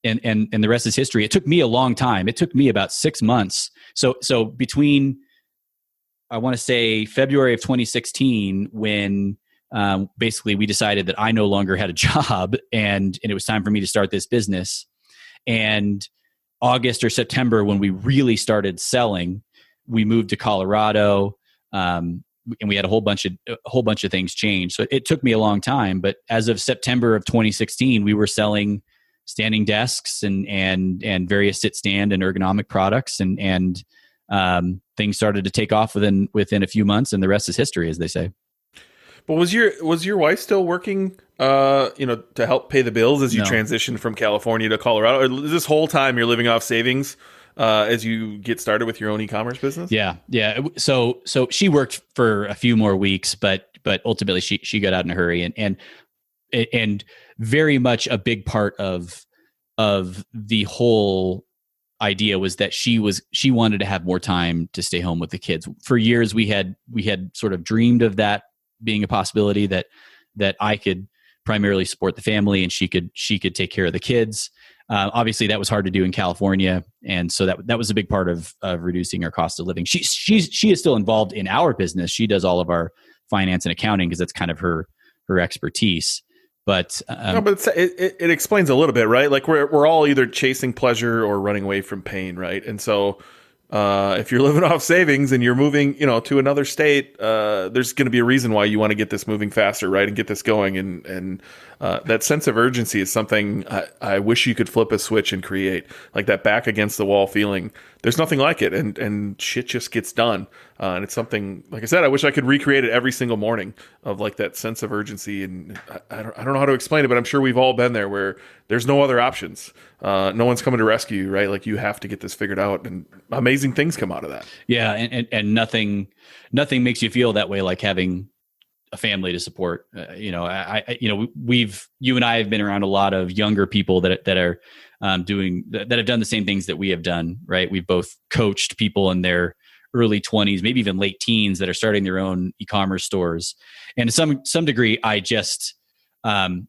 B: the rest is history. It took me a long time. It took me about 6 months. So between, I want to say, February of 2016, when basically we decided that I no longer had a job and it was time for me to start this business, and August or September, when we really started selling, we moved to Colorado, and we had a whole bunch of things change. So it took me a long time, but as of September of 2016, we were selling standing desks and various sit stand and ergonomic products, and things started to take off within a few months, and the rest is history, as they say.
A: But was your wife still working, to help pay the bills as you transitioned from California to Colorado? Or this whole time you're living off savings as you get started with your own e-commerce business?
B: Yeah. So she worked for a few more weeks, but ultimately she got out in a hurry, and very much a big part of the whole idea was that she wanted to have more time to stay home with the kids. For years we had sort of dreamed of that being a possibility, that I could primarily support the family and she could take care of the kids. Obviously, that was hard to do in California, and so that was a big part of reducing our cost of living. She is still involved in our business. She does all of our finance and accounting because that's kind of her expertise. But
A: no, but it explains a little bit, right? Like we're all either chasing pleasure or running away from pain, right? And so if you're living off savings and you're moving, to another state, there's going to be a reason why you want to get this moving faster, right? And get this going. And that sense of urgency is something I wish you could flip a switch and create, like that back against the wall feeling. There's nothing like it, and shit just gets done. And it's something, like I said, I wish I could recreate it every single morning of like that sense of urgency. And I don't know how to explain it, but I'm sure we've all been there where there's no other options. No one's coming to rescue you, right? Like you have to get this figured out, and amazing things come out of that.
B: Yeah, and nothing makes you feel that way like having a family to support. You and I have been around a lot of younger people that are that have done the same things that we have done, right? We've both coached people in their early 20s, maybe even late teens, that are starting their own e-commerce stores. And to some degree, I just I'm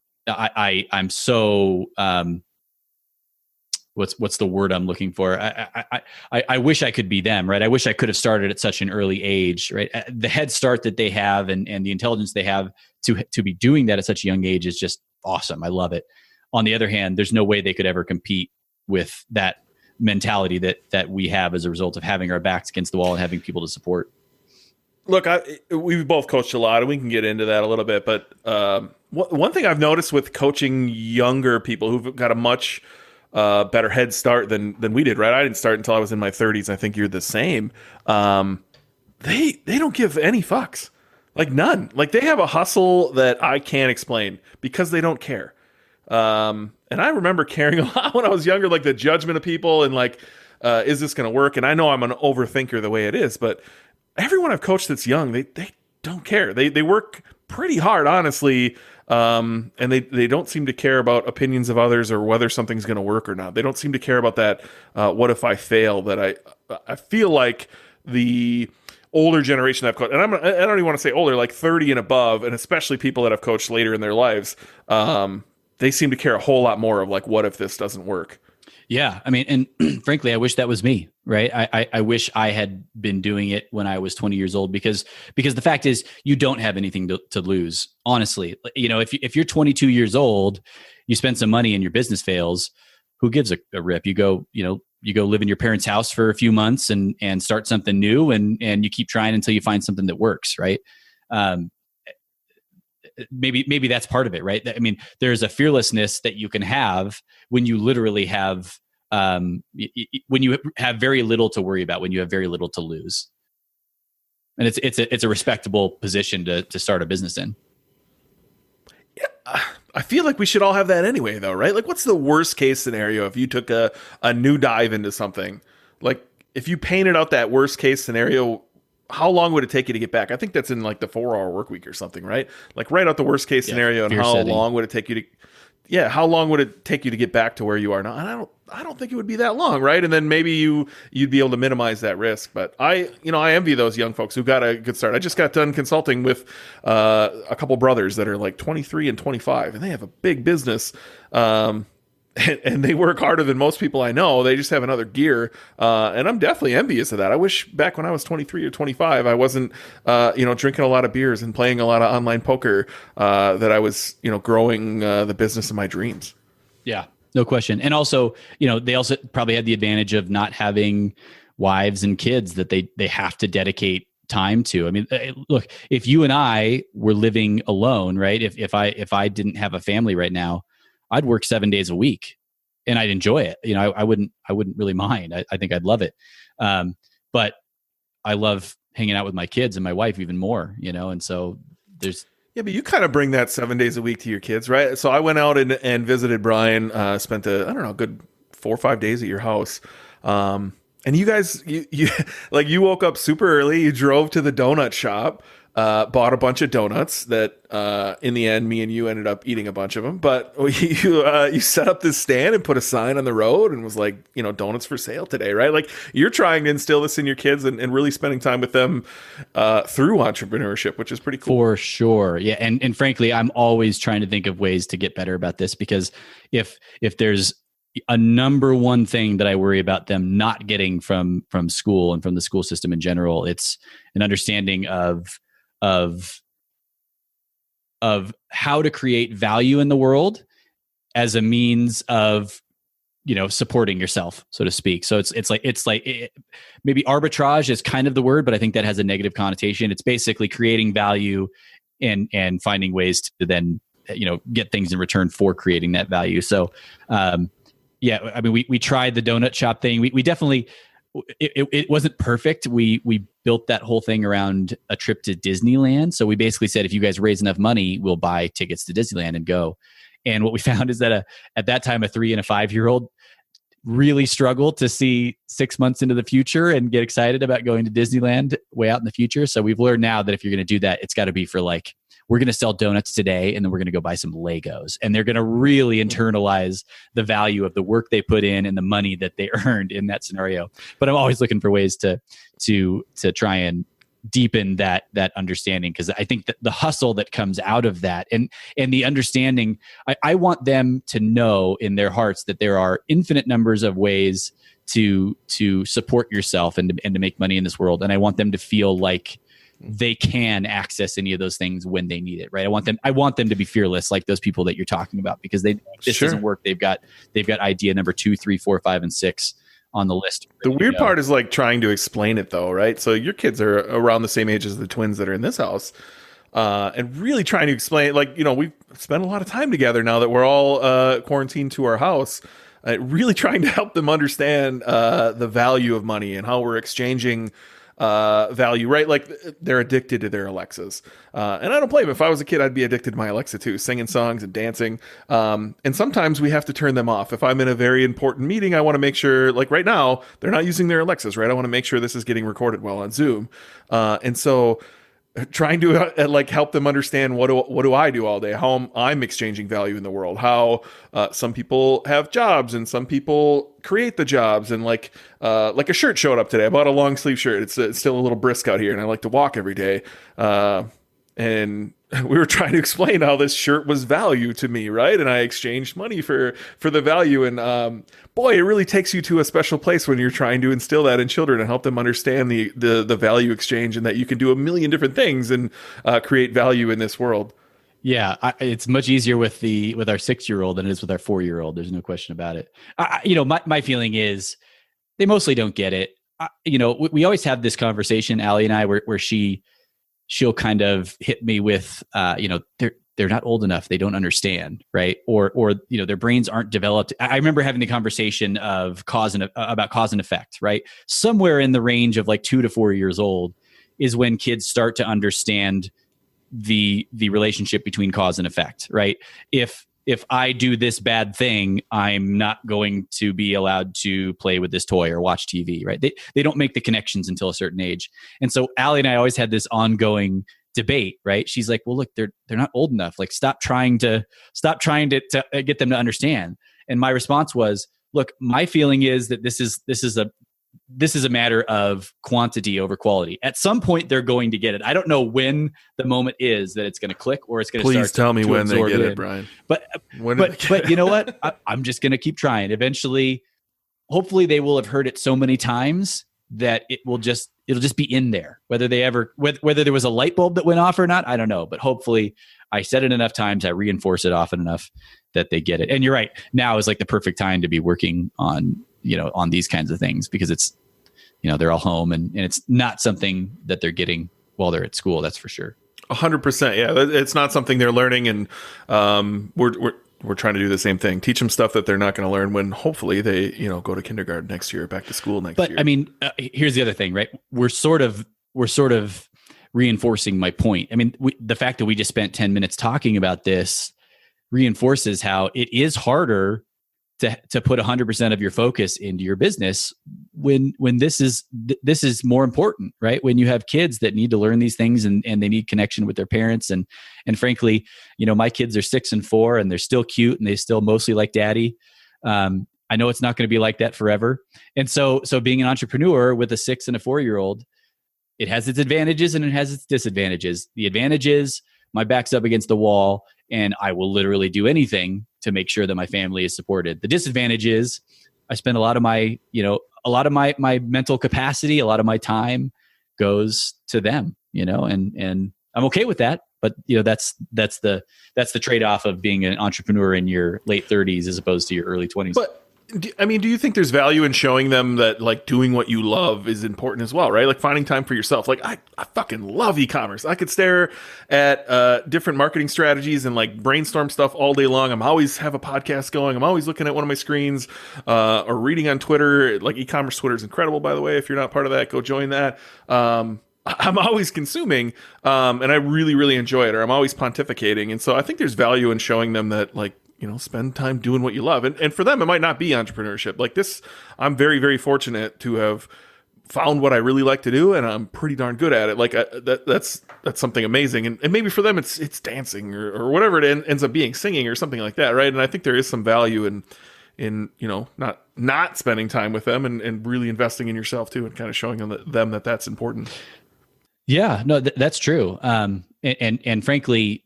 B: so what's the word I'm looking for? I wish I could be them, right? I wish I could have started at such an early age, right? The head start that they have and the intelligence they have to be doing that at such a young age is just awesome. I love it. On the other hand, there's no way they could ever compete with that mentality that we have as a result of having our backs against the wall and having people to support.
A: Look, we've both coached a lot, and we can get into that a little bit. But one thing I've noticed with coaching younger people who've got a much better head start than we did, right? I didn't start until I was in my 30s. I think you're the same. They don't give any fucks, like none. Like they have a hustle that I can't explain because they don't care. And I remember caring a lot when I was younger, like the judgment of people and like, is this going to work? And I know I'm an overthinker the way it is, but everyone I've coached that's young, they don't care. They work pretty hard, honestly. And they don't seem to care about opinions of others or whether something's going to work or not. They don't seem to care about that. What if I fail? That I feel like the older generation I've coached, and I don't even want to say older, like 30 and above, and especially people that I've coached later in their lives, they seem to care a whole lot more of like, what if this doesn't work?
B: Yeah. I mean, and frankly, I wish that was me, right? I wish I had been doing it when I was 20 years old because the fact is you don't have anything to lose. Honestly, if you're 22 years old, you spend some money and your business fails, who gives a rip? You go live in your parents' house for a few months and start something new and you keep trying until you find something that works, right? Maybe that's part of it, right? I mean, there's a fearlessness that you can have when you literally have, when you have very little to worry about, when you have very little to lose, and it's a respectable position to start a business in.
A: Yeah, I feel like we should all have that anyway, though, right? Like, what's the worst case scenario if you took a new dive into something? Like, if you painted out that worst case scenario, how long would it take you to get back? I think that's in like the 4-hour work week or something, right? Like write out the worst case scenario and how long would it take you to get back to where you are now? And I don't think it would be that long, right? And then maybe you'd be able to minimize that risk. But I envy those young folks who got a good start. I just got done consulting with a couple brothers that are like 23 and 25, and they have a big business. And they work harder than most people I know. They just have another gear. And I'm definitely envious of that. I wish back when I was 23 or 25, I wasn't, drinking a lot of beers and playing a lot of online poker, that I was, growing the business of my dreams.
B: Yeah, no question. And also, they also probably had the advantage of not having wives and kids that they have to dedicate time to. I mean, look, if you and I were living alone, right? If I didn't have a family right now, I'd work 7 days a week and I'd enjoy it. I wouldn't really mind. I think I'd love it. But I love hanging out with my kids and my wife even more, and so there's.
A: Yeah, but you kind of bring that 7 days a week to your kids, right? So I went out and visited Brian, spent a good 4 or 5 days at your house. And you guys, you woke up super early, you drove to the donut shop, bought a bunch of donuts that in the end, me and you ended up eating a bunch of them. But you set up this stand and put a sign on the road and was like, donuts for sale today, right? Like you're trying to instill this in your kids and really spending time with them through entrepreneurship, which is pretty cool.
B: For sure. Yeah. And frankly, I'm always trying to think of ways to get better about this because if there's a number one thing that I worry about them not getting from school and from the school system in general. It's an understanding of how to create value in the world as a means of, supporting yourself, so to speak. So it's like maybe arbitrage is kind of the word, but I think that has a negative connotation. It's basically creating value and finding ways to then, get things in return for creating that value. So, yeah, I mean, we tried the donut shop thing. We definitely, it wasn't perfect. We built that whole thing around a trip to Disneyland. So we basically said, if you guys raise enough money, we'll buy tickets to Disneyland and go. And what we found is that at that time, a 3 and a 5-year-old really struggled to see 6 months into the future and get excited about going to Disneyland way out in the future. So we've learned now that if you're going to do that, it's got to be for like, we're going to sell donuts today and then we're going to go buy some Legos. And they're going to really internalize the value of the work they put in and the money that they earned in that scenario. But I'm always looking for ways to try and deepen that understanding, because I think that the hustle that comes out of that and the understanding, I want them to know in their hearts that there are infinite numbers of ways to support yourself and to make money in this world. And I want them to feel like they can access any of those things when they need it, right? I want them to be fearless, like those people that you're talking about, because this doesn't work. They've got idea number 2, 3, 4, 5, and 6 on the list.
C: The weird part is like trying to explain it though, right? So your kids are around the same age as the twins that are in this house. And really trying to explain, like, we've spent a lot of time together now that we're all quarantined to our house, really trying to help them understand the value of money and how we're exchanging value, right? Like they're addicted to their Alexas. And I don't blame them. If I was a kid, I'd be addicted to my Alexa too, singing songs and dancing. And sometimes we have to turn them off. If I'm in a very important meeting, I want to make sure, like right now, they're not using their Alexas, right? I want to make sure this is getting recorded well on Zoom. And so trying to help them understand what do I do all day, how I'm exchanging value in the world, how some people have jobs and some people create the jobs, and like a shirt showed up today. I bought a long sleeve shirt. It's still a little brisk out here and I like to walk every day, and we were trying to explain how this shirt was value to me, right? And I exchanged money for the value. And boy, it really takes you to a special place when you're trying to instill that in children and help them understand the value exchange, and that you can do a million different things and create value in this world.
B: Yeah, it's much easier with our 6-year-old than it is with our 4-year-old. There's no question about it. My feeling is they mostly don't get it. We always have this conversation, Allie and I, where she'll kind of hit me with, they're not old enough. They don't understand, right? Or their brains aren't developed. I remember having the conversation of about cause and effect, right? Somewhere in the range of like 2 to 4 years old is when kids start to understand the relationship between cause and effect, right? If I do this bad thing, I'm not going to be allowed to play with this toy or watch TV, right? They don't make the connections until a certain age. And so Allie and I always had this ongoing debate, right? She's like, well, look, they're not old enough. Like, stop trying to get them to understand. And my response was, look, my feeling is that this is a matter of quantity over quality. At some point, they're going to get it. I don't know when the moment is that it's going to click or it's going to start.
C: Please tell me when they get it, Brian.
B: But you know what? I'm just going to keep trying. Eventually, hopefully, they will have heard it so many times that it'll just be in there. Whether there was a light bulb that went off or not, I don't know. But hopefully, I said it enough times, I reinforce it often enough that they get it. And you're right. Now is like the perfect time to be working on these kinds of things, because it's, they're all home and it's not something that they're getting while they're at school. That's for sure.
C: 100%. Yeah. It's not something they're learning. And we're trying to do the same thing. Teach them stuff that they're not going to learn when hopefully they, go to kindergarten next year, back to school next year.
B: But I mean, here's the other thing, right? We're sort of reinforcing my point. I mean, the fact that we just spent 10 minutes talking about this reinforces how it is harder to put 100% of your focus into your business when this is more important, right? When you have kids that need to learn these things and they need connection with their parents. And frankly, my kids are 6 and 4 and they're still cute and they still mostly like daddy. I know it's not going to be like that forever. And so being an entrepreneur with a 6 and a 4-year-old, it has its advantages and it has its disadvantages. The advantage is my back's up against the wall and I will literally do anything to make sure that my family is supported. The disadvantage is I spend a lot of my, my mental capacity, a lot of my time goes to them, and I'm okay with that. But that's the trade-off of being an entrepreneur in your late 30s as opposed to your early 20s.
C: But do you think there's value in showing them that like doing what you love is important as well, right? Like finding time for yourself. Like I fucking love e-commerce. I could stare at different marketing strategies and like brainstorm stuff all day long. I'm always have a podcast going. I'm always looking at one of my screens or reading on Twitter. Like e-commerce Twitter is incredible, by the way. If you're not part of that, go join that. I'm always consuming, and I really, really enjoy it, or I'm always pontificating. And so I think there's value in showing them that, like, spend time doing what you love. And for them, it might not be entrepreneurship. Like this, I'm very, very fortunate to have found what I really like to do, and I'm pretty darn good at it. Like that's something amazing. And maybe for them, it's dancing or whatever it ends up being, singing or something like that, right? And I think there is some value in not spending time with them and really investing in yourself too, and kind of showing them that that's important.
B: Yeah, no, that's true. And frankly,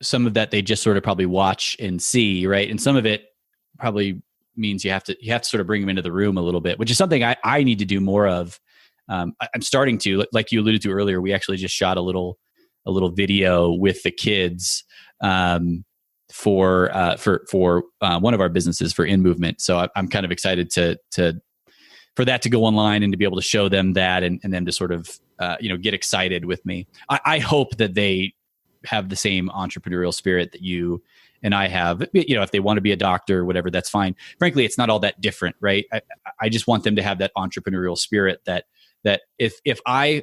B: some of that they just sort of probably watch and see, right? And some of it probably means you have to sort of bring them into the room a little bit, which is something I need to do more of. I'm starting to, like you alluded to earlier. We actually just shot a little video with the kids for one of our businesses, for In Movement. So I'm kind of excited for that to go online and to be able to show them that and them to sort of get excited with me. I hope that they have the same entrepreneurial spirit that you and I have. If they want to be a doctor or whatever, that's fine. Frankly, it's not all that different, right? I just want them to have that entrepreneurial spirit that if I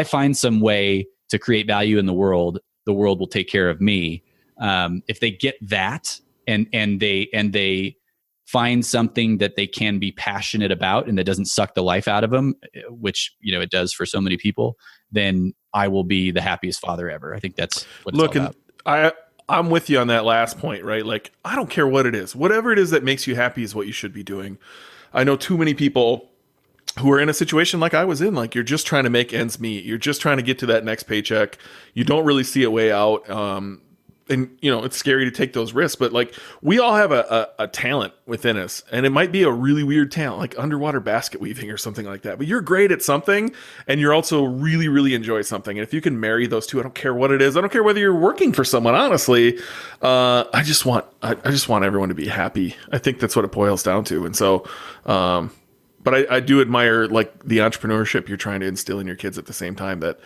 B: find some way to create value in the world will take care of me. If they get that and they find something that they can be passionate about and that doesn't suck the life out of them, which it does for so many people, then I will be the happiest father ever. I think that's what it's all about.
C: And I'm with you on that last point, right? Like, I don't care what it is. Whatever it is that makes you happy is what you should be doing. I know too many people who are in a situation like I was in. Like, you're just trying to make ends meet. You're just trying to get to that next paycheck. You don't really see a way out. And it's scary to take those risks, but like we all have a talent within us, and it might be a really weird talent, like underwater basket weaving or something like that. But you're great at something, and you're also really, really enjoy something. And if you can marry those two, I don't care what it is. I don't care whether you're working for someone. Honestly, I just want everyone to be happy. I think that's what it boils down to. And so, but I do admire like the entrepreneurship you're trying to instill in your kids at the same time. That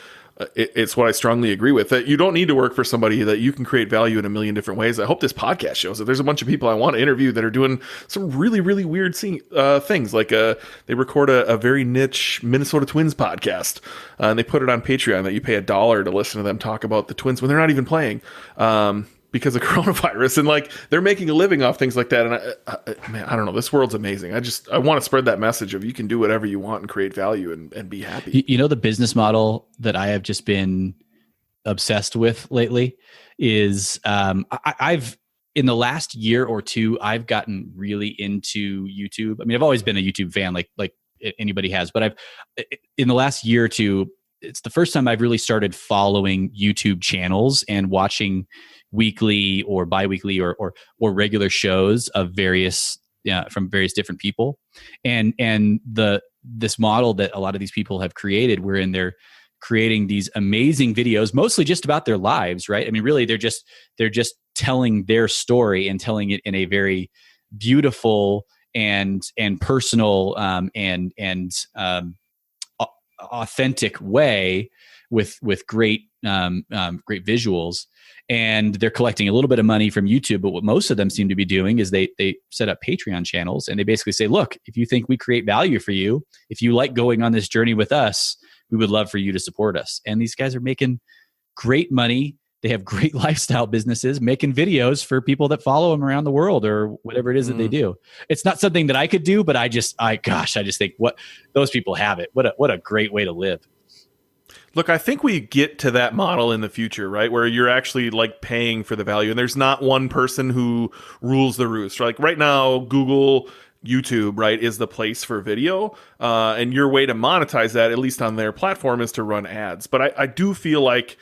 C: it's what I strongly agree with, that you don't need to work for somebody, that you can create value in a million different ways. I hope this podcast shows that there's a bunch of people I want to interview that are doing some really, really weird things. Like they record a very niche Minnesota Twins podcast, and they put it on Patreon that you pay $1 to listen to them talk about the Twins when they're not even playing. Because of coronavirus, and like they're making a living off things like that. And I don't know, this world's amazing. I want to spread that message of you can do whatever you want and create value and be happy.
B: The business model that I have just been obsessed with lately is I've in the last year or two, I've gotten really into YouTube. I mean, I've always been a YouTube fan, like anybody has, but in the last year or two, it's the first time I've really started following YouTube channels and watching weekly or biweekly or regular shows of from various different people, and this model that a lot of these people have created, wherein they're creating these amazing videos, mostly just about their lives, right? I mean, really, they're just telling their story and telling it in a very beautiful and personal and authentic way with great visuals. And they're collecting a little bit of money from YouTube, but what most of them seem to be doing is they set up Patreon channels, and they basically say, look, if you think we create value for you, if you like going on this journey with us, we would love for you to support us. And these guys are making great money. They have great lifestyle businesses, making videos for people that follow them around the world or whatever it is that they do. It's not something that I could do, but I just think what those people have it. What a great way to live.
C: Look, I think we get to that model in the future, right? Where you're actually like paying for the value, and there's not one person who rules the roost. Like right now, Google, YouTube, right, is the place for video. And your way to monetize that, at least on their platform, is to run ads. But I do feel like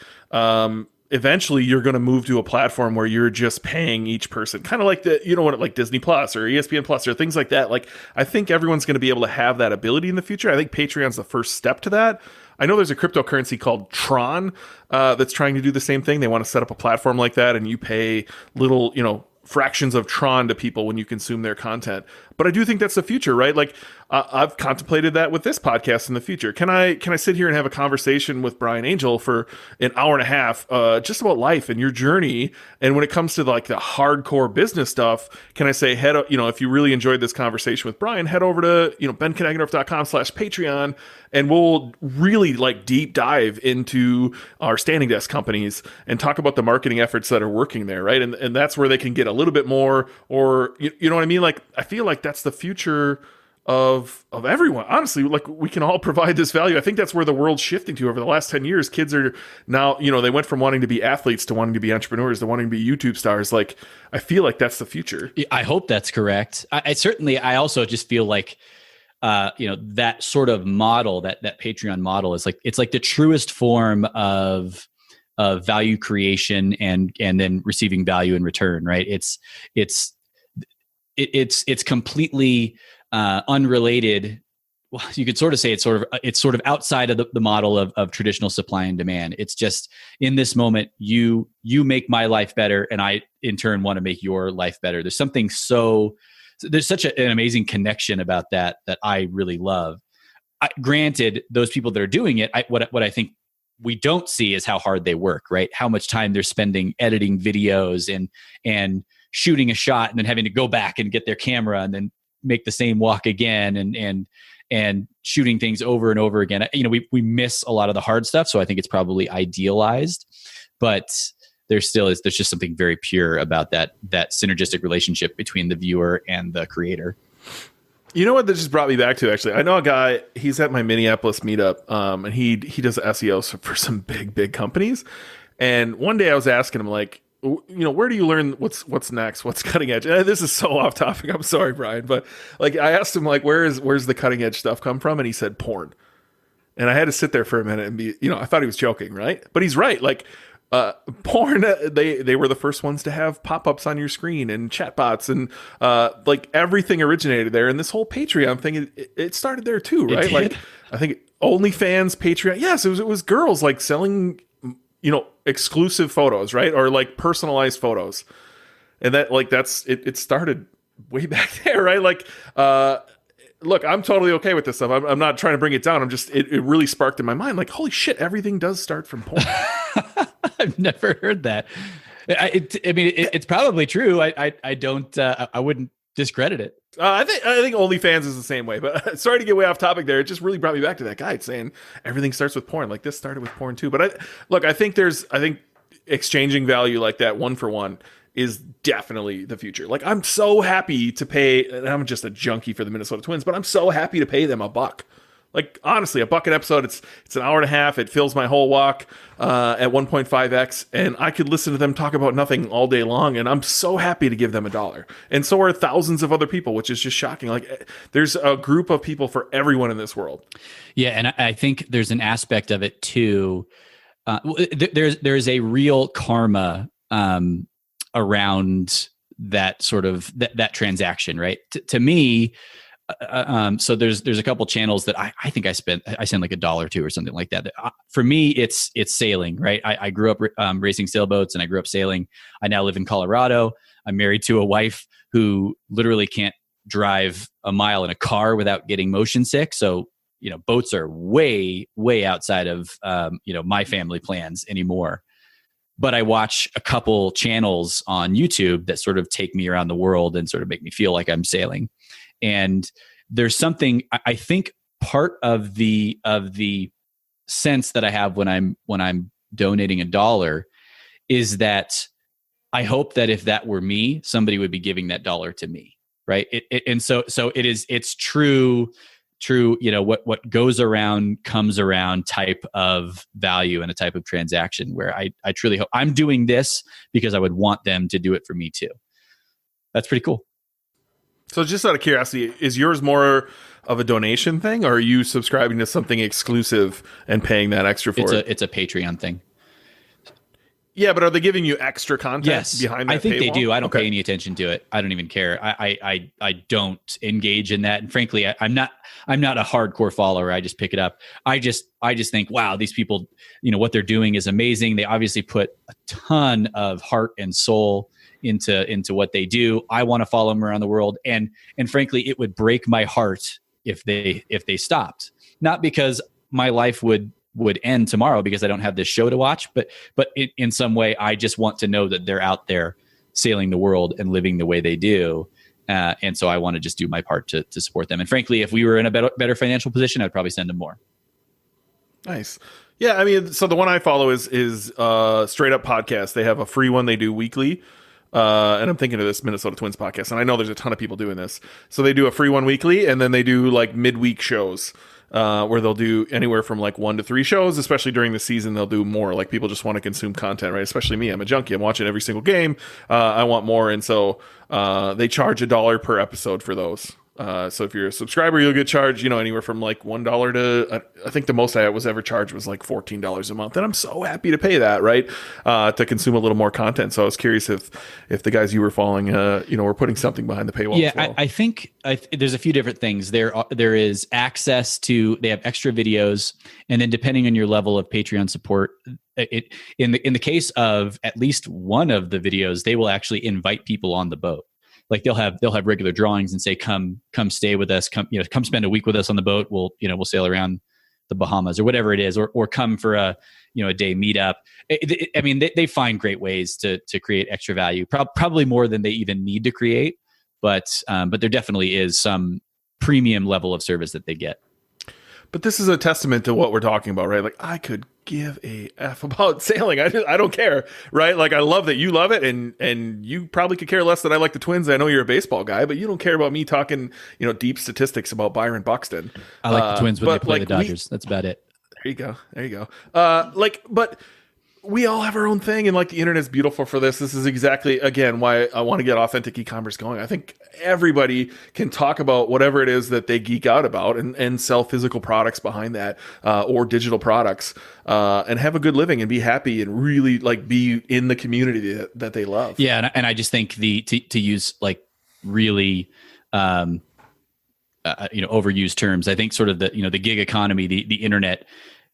C: eventually you're going to move to a platform where you're just paying each person, kind of like like Disney Plus or ESPN Plus or things like that. Like, I think everyone's going to be able to have that ability in the future. I think Patreon's the first step to that. I know there's a cryptocurrency called Tron that's trying to do the same thing. They want to set up a platform like that, and you pay little, fractions of Tron to people when you consume their content. But I do think that's the future, right? Like, I've contemplated that with this podcast in the future. Can I sit here and have a conversation with Brian Angel for an hour and a half, just about life and your journey? And when it comes to like the hardcore business stuff, can I say, if you really enjoyed this conversation with Brian, head over to, benknagendorf.com/Patreon, and we'll really like deep dive into our standing desk companies and talk about the marketing efforts that are working there, right? And that's where they can get a little bit more, or you know what I mean? Like, I feel like that's the future of everyone. Honestly, like, we can all provide this value. I think that's where the world's shifting to over the last 10 years. Kids are now, they went from wanting to be athletes to wanting to be entrepreneurs to wanting to be YouTube stars. Like, I feel like that's the future.
B: I hope that's correct. I also just feel like, that sort of model, that Patreon model is like, it's like the truest form of value creation and then receiving value in return, right? It's completely unrelated. Well, you could sort of say it's sort of outside of the model of traditional supply and demand. It's just, in this moment, you make my life better, and I in turn want to make your life better. There's such an amazing connection about that I really love. Granted, those people that are doing it, what I think we don't see is how hard they work, right? How much time they're spending editing videos and shooting a shot and then having to go back and get their camera and then make the same walk again and shooting things over and over again. We miss a lot of the hard stuff. So I think it's probably idealized, but there's just something very pure about that synergistic relationship between the viewer and the creator.
C: You know what that just brought me back to, actually? I know a guy, he's at my Minneapolis meetup, and he does SEO for some big companies. And one day I was asking him, like, where do you learn what's next? What's cutting edge? And this is so off topic. I'm sorry, Brian, but like, I asked him, like, where's the cutting edge stuff come from? And he said porn. And I had to sit there for a minute and be, I thought he was joking, right? But he's right. Like, porn, they were the first ones to have pop-ups on your screen and chatbots, and like, everything originated there. And this whole Patreon thing, it started there too, right? Like, I think OnlyFans, Patreon, yes, it was girls like selling, exclusive photos, right? Or like personalized photos. And that, like, it started way back there, right? Like, look, I'm totally okay with this stuff. I'm not trying to bring it down. I'm just, it really sparked in my mind, like, holy shit, everything does start from porn.
B: I've never heard that. It's probably true. I don't. I wouldn't discredit it.
C: I think OnlyFans is the same way. But sorry to get way off topic there. It just really brought me back to that guy saying everything starts with porn. Like, this started with porn too. But I think exchanging value like that, one for one, is definitely the future. Like, I'm so happy to pay, and I'm just a junkie for the Minnesota Twins, but I'm so happy to pay them $1. Like, honestly, $1 an episode, it's an hour and a half. It fills my whole walk at 1.5x, and I could listen to them talk about nothing all day long, and I'm so happy to give them $1. And so are thousands of other people, which is just shocking. Like, there's a group of people for everyone in this world.
B: Yeah, and I think there's an aspect of it too. There's a real karma around that sort of that transaction, right? To me, so there's a couple channels that I think I send like $1 or $2 or something like that. For me, it's sailing, right? I grew up racing sailboats, and I grew up sailing. I now live in Colorado. I'm married to a wife who literally can't drive a mile in a car without getting motion sick. So, boats are way outside of my family plans anymore. But I watch a couple channels on YouTube that sort of take me around the world and sort of make me feel like I'm sailing. And there's something, I think, part of the sense that I have when I'm donating $1 is that I hope that if that were me, somebody would be giving that $1 to me, right? It's true, what goes around comes around type of value and a type of transaction where I truly hope I'm doing this because I would want them to do it for me too. That's pretty cool.
C: So just out of curiosity, is yours more of a donation thing, or are you subscribing to something exclusive and paying that extra for it?
B: It's a Patreon thing.
C: Yeah, but are they giving you extra content
B: Yes,
C: behind that
B: I think they
C: paywall?
B: do. I don't
C: Okay.
B: pay any attention to it. I don't even care. I don't engage in that. And frankly, I'm not a hardcore follower. I just pick it up. I just think, wow, these people, what they're doing is amazing. They obviously put a ton of heart and soul into what they do. I want to follow them around the world. And frankly, it would break my heart if they stopped. Not because my life would end tomorrow because I don't have this show to watch, but in some way, I just want to know that they're out there sailing the world and living the way they do. And so I want to just do my part to support them. And frankly, if we were in a better financial position, I'd probably send them more.
C: Nice. Yeah, I mean, so the one I follow is Straight Up Podcast. They have a free one they do weekly. And I'm thinking of this Minnesota Twins podcast, and I know there's a ton of people doing this. So they do a free one weekly, and then they do like midweek shows. Where they'll do anywhere from like 1 to 3 shows, especially during the season. They'll do more. Like people just want to consume content, right? Especially me. I'm a junkie. I'm watching every single game. I want more. And so they charge $1 per episode for those. So if you're a subscriber, you'll get charged, anywhere from like $1 to, I think the most I was ever charged was like $14 a month. And I'm so happy to pay that, right? To consume a little more content. So I was curious if the guys you were following, were putting something behind the paywall.
B: Yeah,
C: as well.
B: I think there's a few different things. There is access to, they have extra videos. And then depending on your level of Patreon support, in the case of at least one of the videos, they will actually invite people on the boat. Like they'll have regular drawings and say, come stay with us, come spend a week with us on the boat. We'll sail around the Bahamas or whatever it is, or come for a day meetup. I mean, they find great ways to create extra value, probably more than they even need to create. But there definitely is some premium level of service that they get.
C: But this is a testament to what we're talking about, right? Like I could give a F about sailing. I don't care, right? Like I love that you love it, and you probably could care less that I like the Twins. I know you're a baseball guy, but you don't care about me talking, deep statistics about Byron Buxton.
B: I like the Twins when they play
C: like
B: the Dodgers. That's about it.
C: There you go. But we all have our own thing, and like the internet's beautiful for this. This is exactly, again, why I want to get authentic e-commerce going. I think everybody can talk about whatever it is that they geek out about and sell physical products behind that, or digital products, and have a good living and be happy and really like be in the community that they love.
B: Yeah, and I just think to use like really overused terms, I think sort of the the gig economy, the internet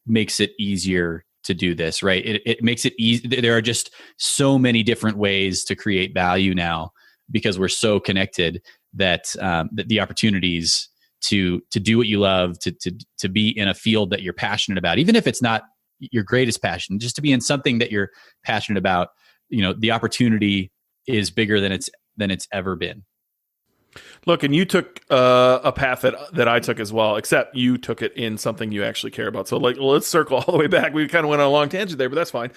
B: makes it easier to do this, right? It makes it easy. There are just so many different ways to create value now because we're so connected that the opportunities to do what you love, to be in a field that you're passionate about, even if it's not your greatest passion, just to be in something that you're passionate about, the opportunity is bigger than it's ever been.
C: Look, and you took a path that I took as well, except you took it in something you actually care about. So let's circle all the way back. We kind of went on a long tangent there, but that's fine.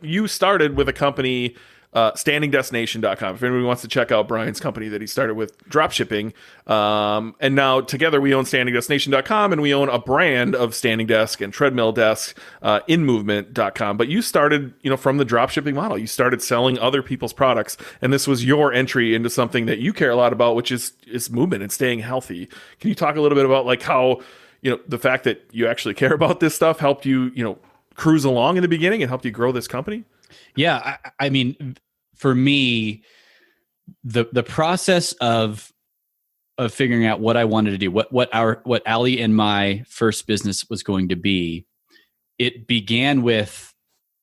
C: You started with a company, standingdestination.com. If anybody wants to check out Brian's company that he started with, dropshipping. And now together we own standingdestination.com, and we own a brand of Standing Desk and Treadmill Desk, inmovement.com. But you started, from the dropshipping model. You started selling other people's products, and this was your entry into something that you care a lot about, which is movement and staying healthy. Can you talk a little bit about like how, the fact that you actually care about this stuff helped you, cruise along in the beginning and helped you grow this company?
B: Yeah, I mean, for me, the process of figuring out what I wanted to do, what Ali and my first business was going to be, it began with,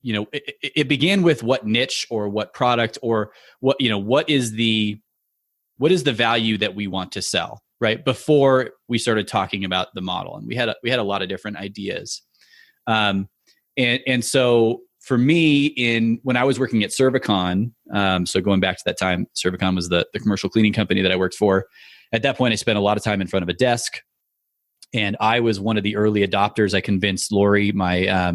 B: it began with what niche or what product or what is the value that we want to sell, right? Before we started talking about the model, and we had a lot of different ideas, and so. For me, when I was working at Servicon, so going back to that time, Servicon was the commercial cleaning company that I worked for. At that point, I spent a lot of time in front of a desk, and I was one of the early adopters. I convinced Lori, my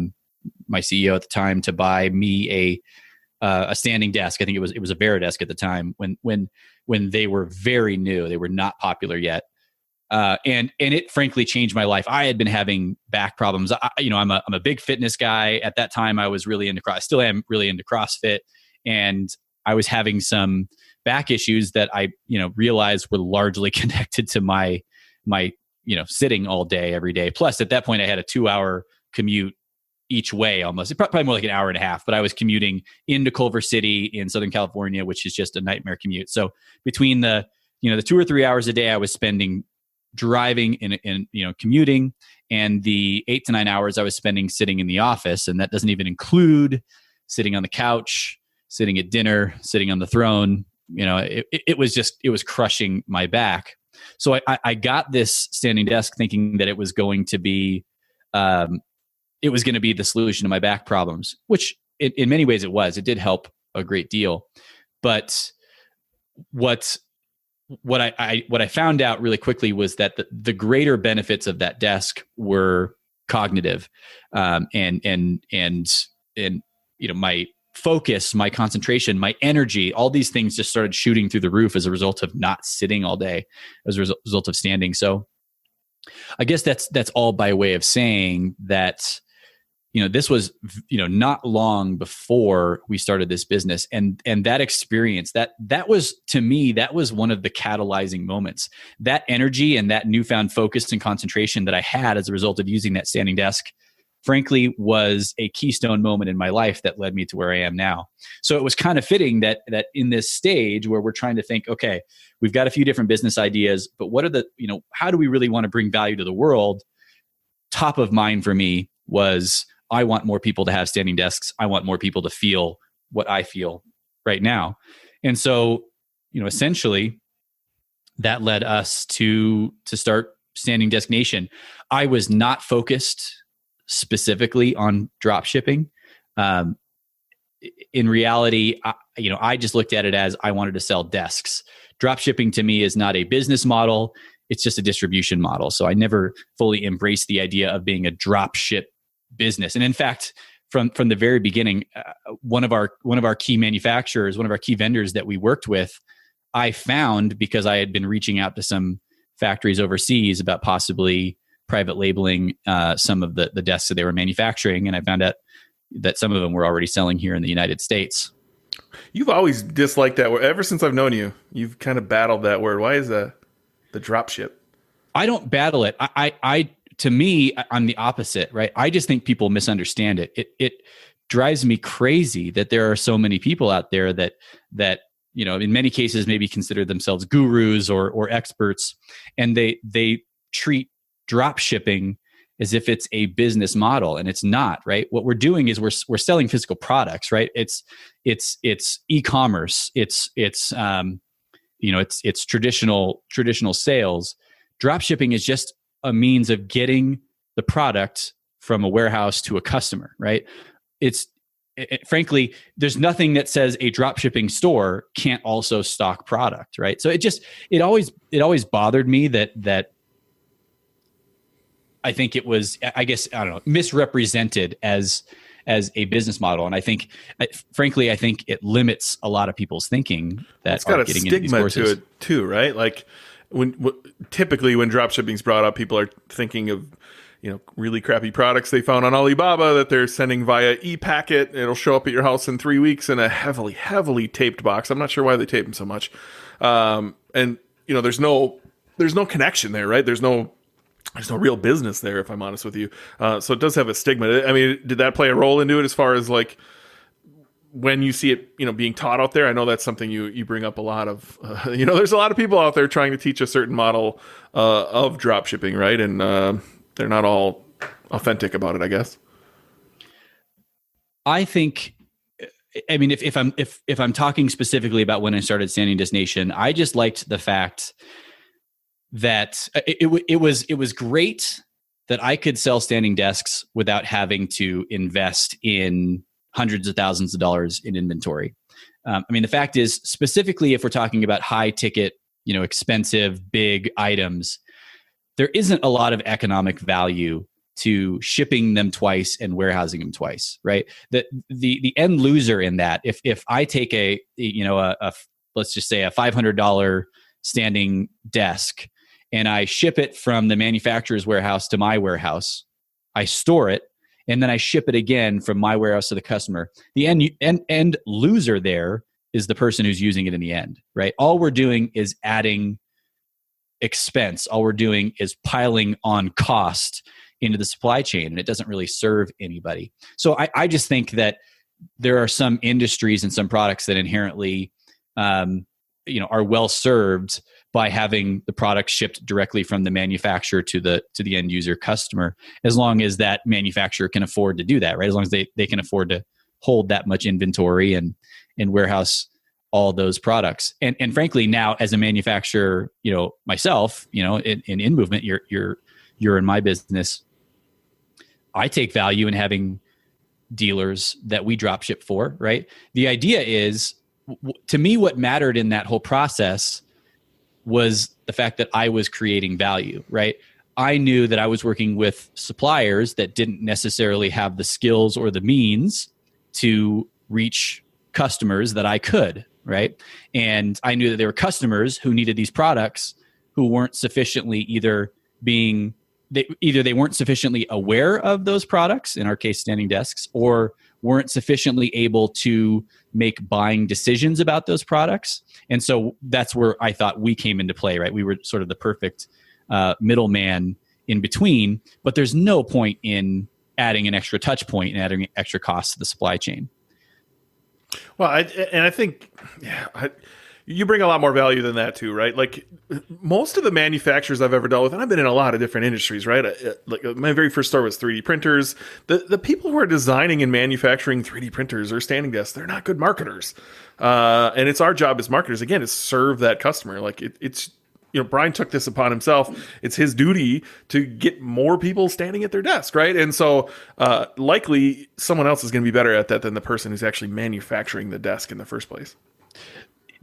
B: CEO at the time, to buy me a standing desk. I think it was a Veridesk at the time when they were very new. They were not popular yet. And it frankly changed my life. I had been having back problems. I'm a big fitness guy. At that time, I was really into I still am really into CrossFit, and I was having some back issues that I realized were largely connected to my sitting all day every day. Plus, at that point, I had a 2-hour commute each way almost. Probably more like an hour and a half, but I was commuting into Culver City in Southern California, which is just a nightmare commute. So between the 2 or 3 hours a day I was spending driving and commuting, and the 8 to 9 hours I was spending sitting in the office, and that doesn't even include sitting on the couch, sitting at dinner, sitting on the throne. It was crushing my back. So I got this standing desk thinking that it was going to be the solution to my back problems, which in many ways it was. It did help a great deal. But what I found out really quickly was that the greater benefits of that desk were cognitive, and my focus, my concentration, my energy, all these things just started shooting through the roof as a result of not sitting all day, as a result of standing. So I guess that's all by way of saying that, this was, not long before we started this business, and that experience, that was, to me, that was one of the catalyzing moments. That energy and that newfound focus and concentration that I had as a result of using that standing desk, frankly, was a keystone moment in my life that led me to where I am now. So it was kind of fitting that in this stage where we're trying to think, okay, we've got a few different business ideas, but what are how do we really want to bring value to the world? Top of mind for me was, I want more people to have standing desks. I want more people to feel what I feel right now. And so, essentially that led us to start Standing Desk Nation. I was not focused specifically on drop shipping. In reality, I just looked at it as I wanted to sell desks. Drop shipping to me is not a business model. It's just a distribution model. So I never fully embraced the idea of being a drop ship business. And in fact, from the very beginning, one of our key manufacturers, one of our key vendors that we worked with, I found because I had been reaching out to some factories overseas about possibly private labeling some of the desks that they were manufacturing, and I found out that some of them were already selling here in the United States.
C: You've always disliked that word. Ever since I've known you, you've kind of battled that word. Why is that the drop ship?
B: I don't battle it. To me, I'm the opposite, right? I just think people misunderstand it. It drives me crazy that there are so many people out there that in many cases maybe consider themselves gurus or experts, and they treat drop shipping as if it's a business model, and it's not, right? What we're doing is we're selling physical products, right? It's e-commerce. It's traditional sales. Drop shipping is just a means of getting the product from a warehouse to a customer, right? Frankly, there's nothing that says a drop shipping store can't also stock product, right? So it always bothered me that I think it was, I don't know, misrepresented as a business model. And I think, frankly, it limits a lot of people's thinking that
C: it's got a stigma to it too, right? Like typically when drop shipping is brought up, people are thinking of, really crappy products they found on Alibaba that they're sending via e-packet. It'll show up at your house in 3 weeks in a heavily, heavily taped box. I'm not sure why they tape them so much. And there's no connection there, right? There's no real business there, if I'm honest with you. So it does have a stigma. I mean, did that play a role into it as far as like when you see it, being taught out there? I know that's something you bring up a lot of. There's a lot of people out there trying to teach a certain model of drop shipping, right? And they're not all authentic about it, I guess.
B: I think, I mean, if I'm talking specifically about when I started Standing Desk Nation, I just liked the fact that it was great that I could sell standing desks without having to invest in hundreds of thousands of dollars in inventory. I mean, the fact is, specifically if we're talking about high ticket, expensive, big items, there isn't a lot of economic value to shipping them twice and warehousing them twice, right? The end loser in that, if I take a let's just say a $500 standing desk and I ship it from the manufacturer's warehouse to my warehouse, I store it, and then I ship it again from my warehouse to the customer. The end loser there is the person who's using it in the end, right? All we're doing is adding expense. All we're doing is piling on cost into the supply chain, and it doesn't really serve anybody. So I just think that there are some industries and some products that inherently are well served by having the product shipped directly from the manufacturer to the end user customer, as long as that manufacturer can afford to do that, right? As long as they can afford to hold that much inventory and warehouse all those products. And frankly, now as a manufacturer, myself, in Movement, you're in my business. I take value in having dealers that we drop ship for, right? The idea is, to me, what mattered in that whole process was the fact that I was creating value, right? I knew that I was working with suppliers that didn't necessarily have the skills or the means to reach customers that I could, right? And I knew that there were customers who needed these products who weren't sufficiently they weren't sufficiently aware of those products, in our case, standing desks, or weren't sufficiently able to make buying decisions about those products. And so that's where I thought we came into play, right? We were sort of the perfect middleman in between, but there's no point in adding an extra touch point and adding extra costs to the supply chain.
C: Well, I think you bring a lot more value than that too, right? Like most of the manufacturers I've ever dealt with, and I've been in a lot of different industries, right? Like my very first store was 3D printers. The people who are designing and manufacturing 3D printers or standing desks, they're not good marketers. And it's our job as marketers, again, to serve that customer. Like it's Brian took this upon himself. It's his duty to get more people standing at their desk, right? And so likely someone else is going to be better at that than the person who's actually manufacturing the desk in the first place.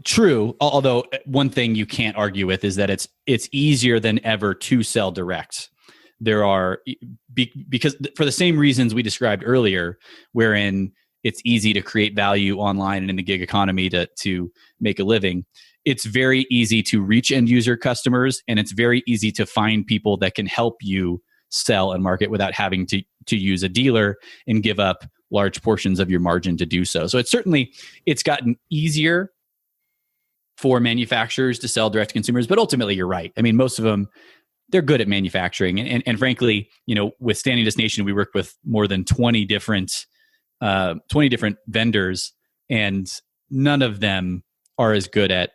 B: True. Although one thing you can't argue with is that it's easier than ever to sell direct. There are, because for the same reasons we described earlier, wherein it's easy to create value online and in the gig economy to make a living. It's very easy to reach end user customers, and it's very easy to find people that can help you sell and market without having to use a dealer and give up large portions of your margin to do so. So it's gotten easier for manufacturers to sell direct to consumers, but ultimately you're right. I mean, most of them, they're good at manufacturing. And frankly, with Standing Desk Nation, we work with more than 20 different vendors, and none of them are as good at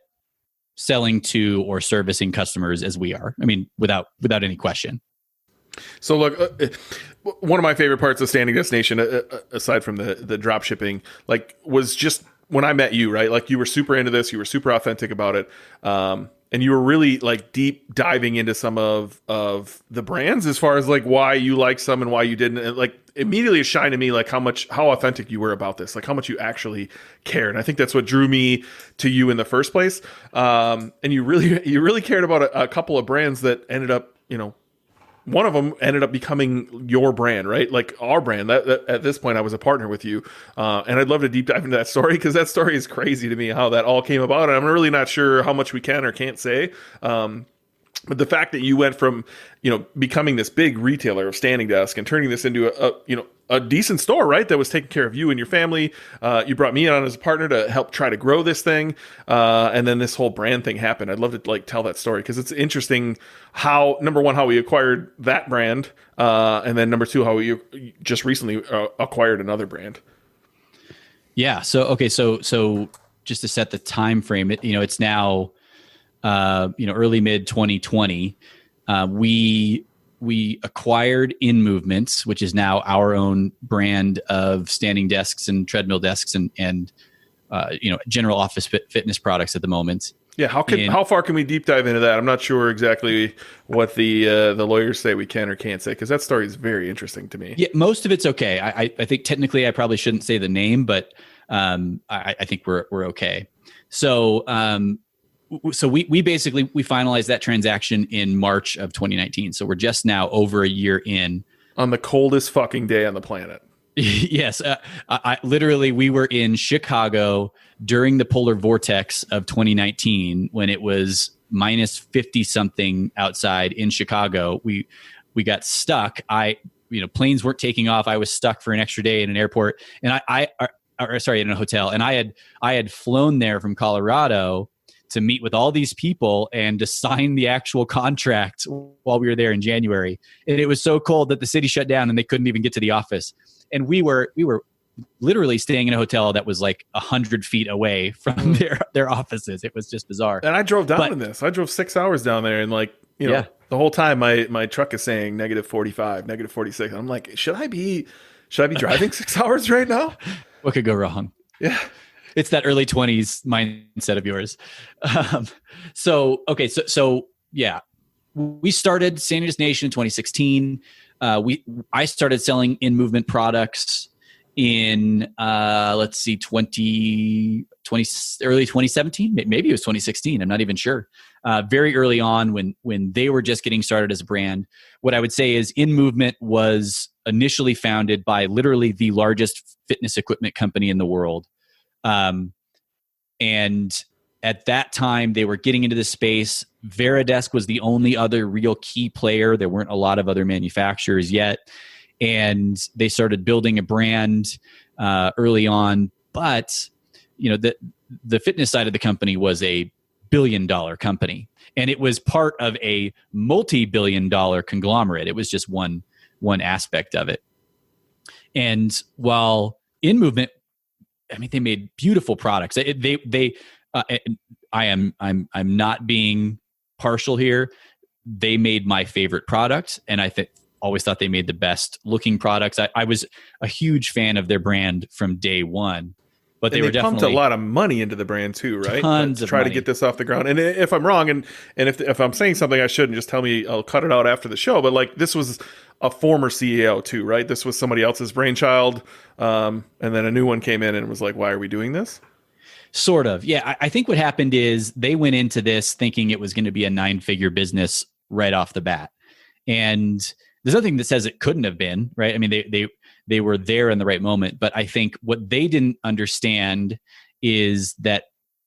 B: selling to or servicing customers as we are. I mean, without any question.
C: So look, one of my favorite parts of Standing Desk Nation, aside from the drop shipping, was just when I met you, right? Like you were super into this, you were super authentic about it. And you were really deep diving into some of the brands as far as why you like some and why you didn't. And immediately it shined to me how authentic you were about this, how much you actually cared. And I think that's what drew me to you in the first place. And you really cared about a couple of brands that ended up, one of them ended up becoming your brand, right? Like our brand. That at this point, I was a partner with you, and I'd love to deep dive into that story because that story is crazy to me how that all came about. And I'm really not sure how much we can or can't say. But the fact that you went from becoming this big retailer of Standing Desk and turning this into a decent store, right, that was taking care of you and your family. You brought me on as a partner to help try to grow this thing, and then this whole brand thing happened. I'd love to tell that story because it's interesting how, number one, how we acquired that brand, and then number two, how we just recently acquired another brand.
B: Yeah. So just to set the time frame, it's now early mid 2020. We acquired In Movements, which is now our own brand of standing desks and treadmill desks and general office fitness products at the moment.
C: Yeah, how far can we deep dive into that? I'm not sure exactly what the lawyers say we can or can't say, because that story is very interesting to me.
B: Yeah, most of it's okay. I think technically I probably shouldn't say the name, but I think we're okay. So we basically finalized that transaction in March of 2019. So we're just now over a year in.
C: On the coldest fucking day on the planet.
B: Yes. We were in Chicago during the polar vortex of 2019 when it was minus 50 something outside in Chicago. We got stuck. Planes weren't taking off. I was stuck for an extra day in an airport, and in a hotel. And I had flown there from Colorado to meet with all these people and to sign the actual contract while we were there in January. And it was so cold that the city shut down and they couldn't even get to the office. And we were literally staying in a hotel that was like 100 feet away from their offices. It was just bizarre.
C: And I drove down in this. I drove 6 hours down there, and like, you know, the whole time my truck is saying -45, -46. I'm like, should I be driving 6 hours right now?
B: What could go wrong?
C: Yeah.
B: It's that early 20s mindset of yours. So yeah, we started Standing Destination in 2016. I started selling In Movement products in early 2017. Maybe it was 2016. I'm not even sure. Very early on, when they were just getting started as a brand. What I would say is In Movement was initially founded by literally the largest fitness equipment company in the world. And at that time, they were getting into the space. Veridesk was the only other real key player. There weren't a lot of other manufacturers yet. And they started building a brand early on. But, you know, the fitness side of the company was a billion-dollar company. And it was part of a multi-billion-dollar conglomerate. It was just one aspect of it. And while In Movement, I mean, they made beautiful products. I'm not being partial here. They made my favorite product, and I always thought they made the best looking products. I was a huge fan of their brand from day one. But they were definitely
C: pumped a lot of money into the brand too, right?
B: Tons of
C: try
B: money
C: to get this off the ground. And if I'm wrong, and if I'm saying something I shouldn't, just tell me. I'll cut it out after the show. But like, this was a former CEO too, right? This was somebody else's brainchild, and then a new one came in and was like, "Why are we doing this?"
B: Sort of, yeah. I think what happened is they went into this thinking it was going to be a 9-figure business right off the bat, and there's nothing that says it couldn't have been, right? I mean, they were there in the right moment. But I think what they didn't understand is that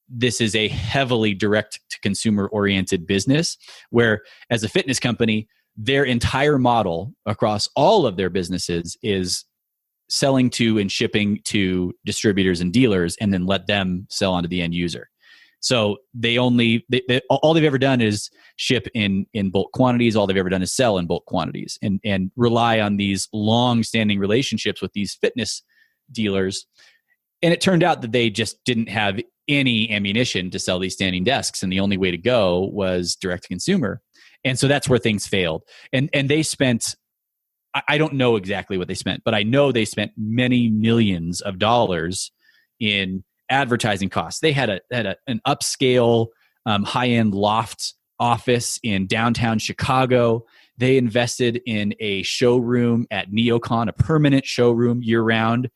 B: this is a heavily direct to consumer oriented business, where as a fitness company, their entire model across all of their businesses is selling to and shipping to distributors and dealers, and then let them sell onto the end user. So all they've ever done is ship in bulk quantities. All they've ever done is sell in bulk quantities, and rely on these long-standing relationships with these fitness dealers. And it turned out that they just didn't have any ammunition to sell these standing desks, and the only way to go was direct to consumer. And so that's where things failed. And they spent, I don't know exactly what they spent, but I know they spent many millions of dollars in advertising costs. They had an upscale, high-end loft office in downtown Chicago. They invested in a showroom at NeoCon, a permanent showroom year-round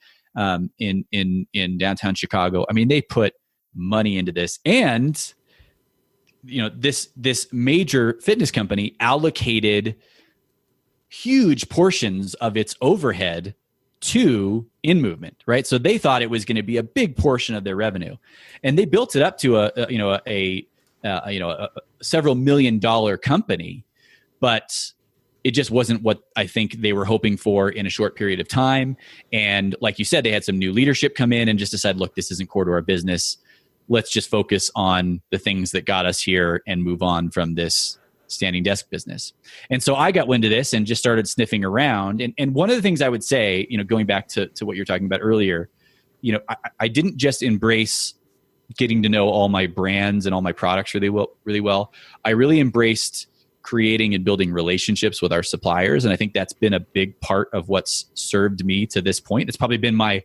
B: in downtown Chicago. I mean, they put money into this, and you know, this major fitness company allocated huge portions of its overhead to In Movement, right? So they thought it was going to be a big portion of their revenue, and they built it up to a several $million company, but it just wasn't what I think they were hoping for in a short period of time. And like you said, they had some new leadership come in and just decide, look, this isn't core to our business. Let's just focus on the things that got us here and move on from this standing desk business. And so I got wind of this and just started sniffing around. And one of the things I would say, you know, going back to what you're talking about earlier, you know, I didn't just embrace getting to know all my brands and all my products really well. I really embraced creating and building relationships with our suppliers. And I think that's been a big part of what's served me to this point. It's probably been my,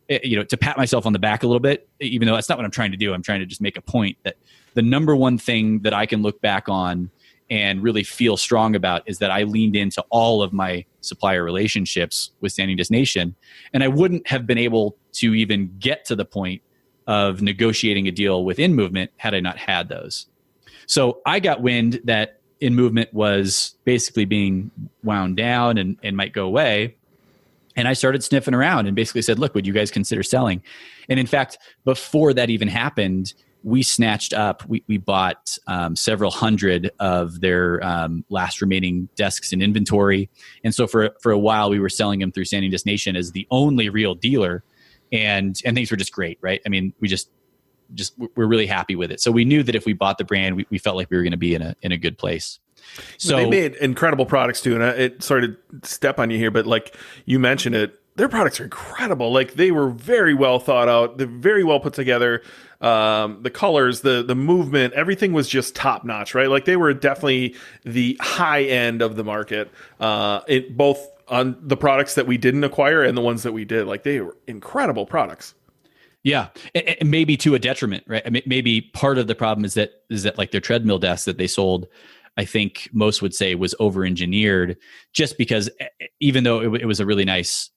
B: you know, to pat myself on the back a little bit, even though that's not what I'm trying to do. I'm trying to just make a point that the number one thing that I can look back on and really feel strong about is that I leaned into all of my supplier relationships with Standing Destination. And I wouldn't have been able to even get to the point of negotiating a deal with In Movement had I not had those. So I got wind that In Movement was basically being wound down and might go away. And I started sniffing around and basically said, look, would you guys consider selling? And in fact, before that even happened, we snatched up, we bought several hundred of their last remaining desks in inventory. And so for a while, we were selling them through Standing Destination as the only real dealer. And things were just great, right? I mean, we just we're really happy with it. So we knew that if we bought the brand, we felt like we were going to be in a good place. So
C: they made incredible products too. And it sort of step on you here, but like you mentioned it, their products are incredible. Like they were very well thought out. They're very well put together. The colors, the movement, everything was just top notch, right? Like they were definitely the high end of the market. It both on the products that we didn't acquire and the ones that we did. Like they were incredible products.
B: Yeah, and maybe to a detriment, right? I mean, maybe part of the problem is that like their treadmill desks that they sold, I think most would say was over-engineered, just because even though it was a really nice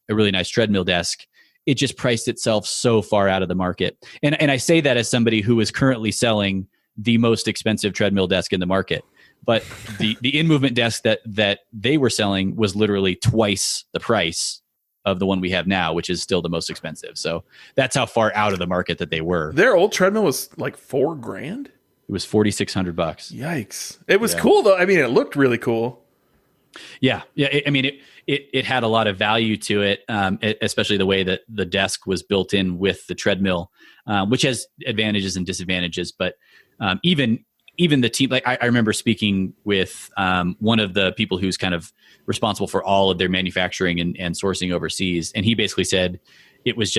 B: treadmill desk, it just priced itself so far out of the market. And I say that as somebody who is currently selling the most expensive treadmill desk in the market. But the in-movement desk that they were selling was literally twice the price of the one we have now, which is still the most expensive. So that's how far out of the market that they were.
C: Their old treadmill was like $4,000.
B: It was $4,600.
C: Yikes! It was cool though. I mean, it looked really cool.
B: Yeah. I mean, it had a lot of value to it, especially the way that the desk was built in with the treadmill, which has advantages and disadvantages. But even the team, like I remember speaking with one of the people who's kind of responsible for all of their manufacturing and sourcing overseas. And he basically said it was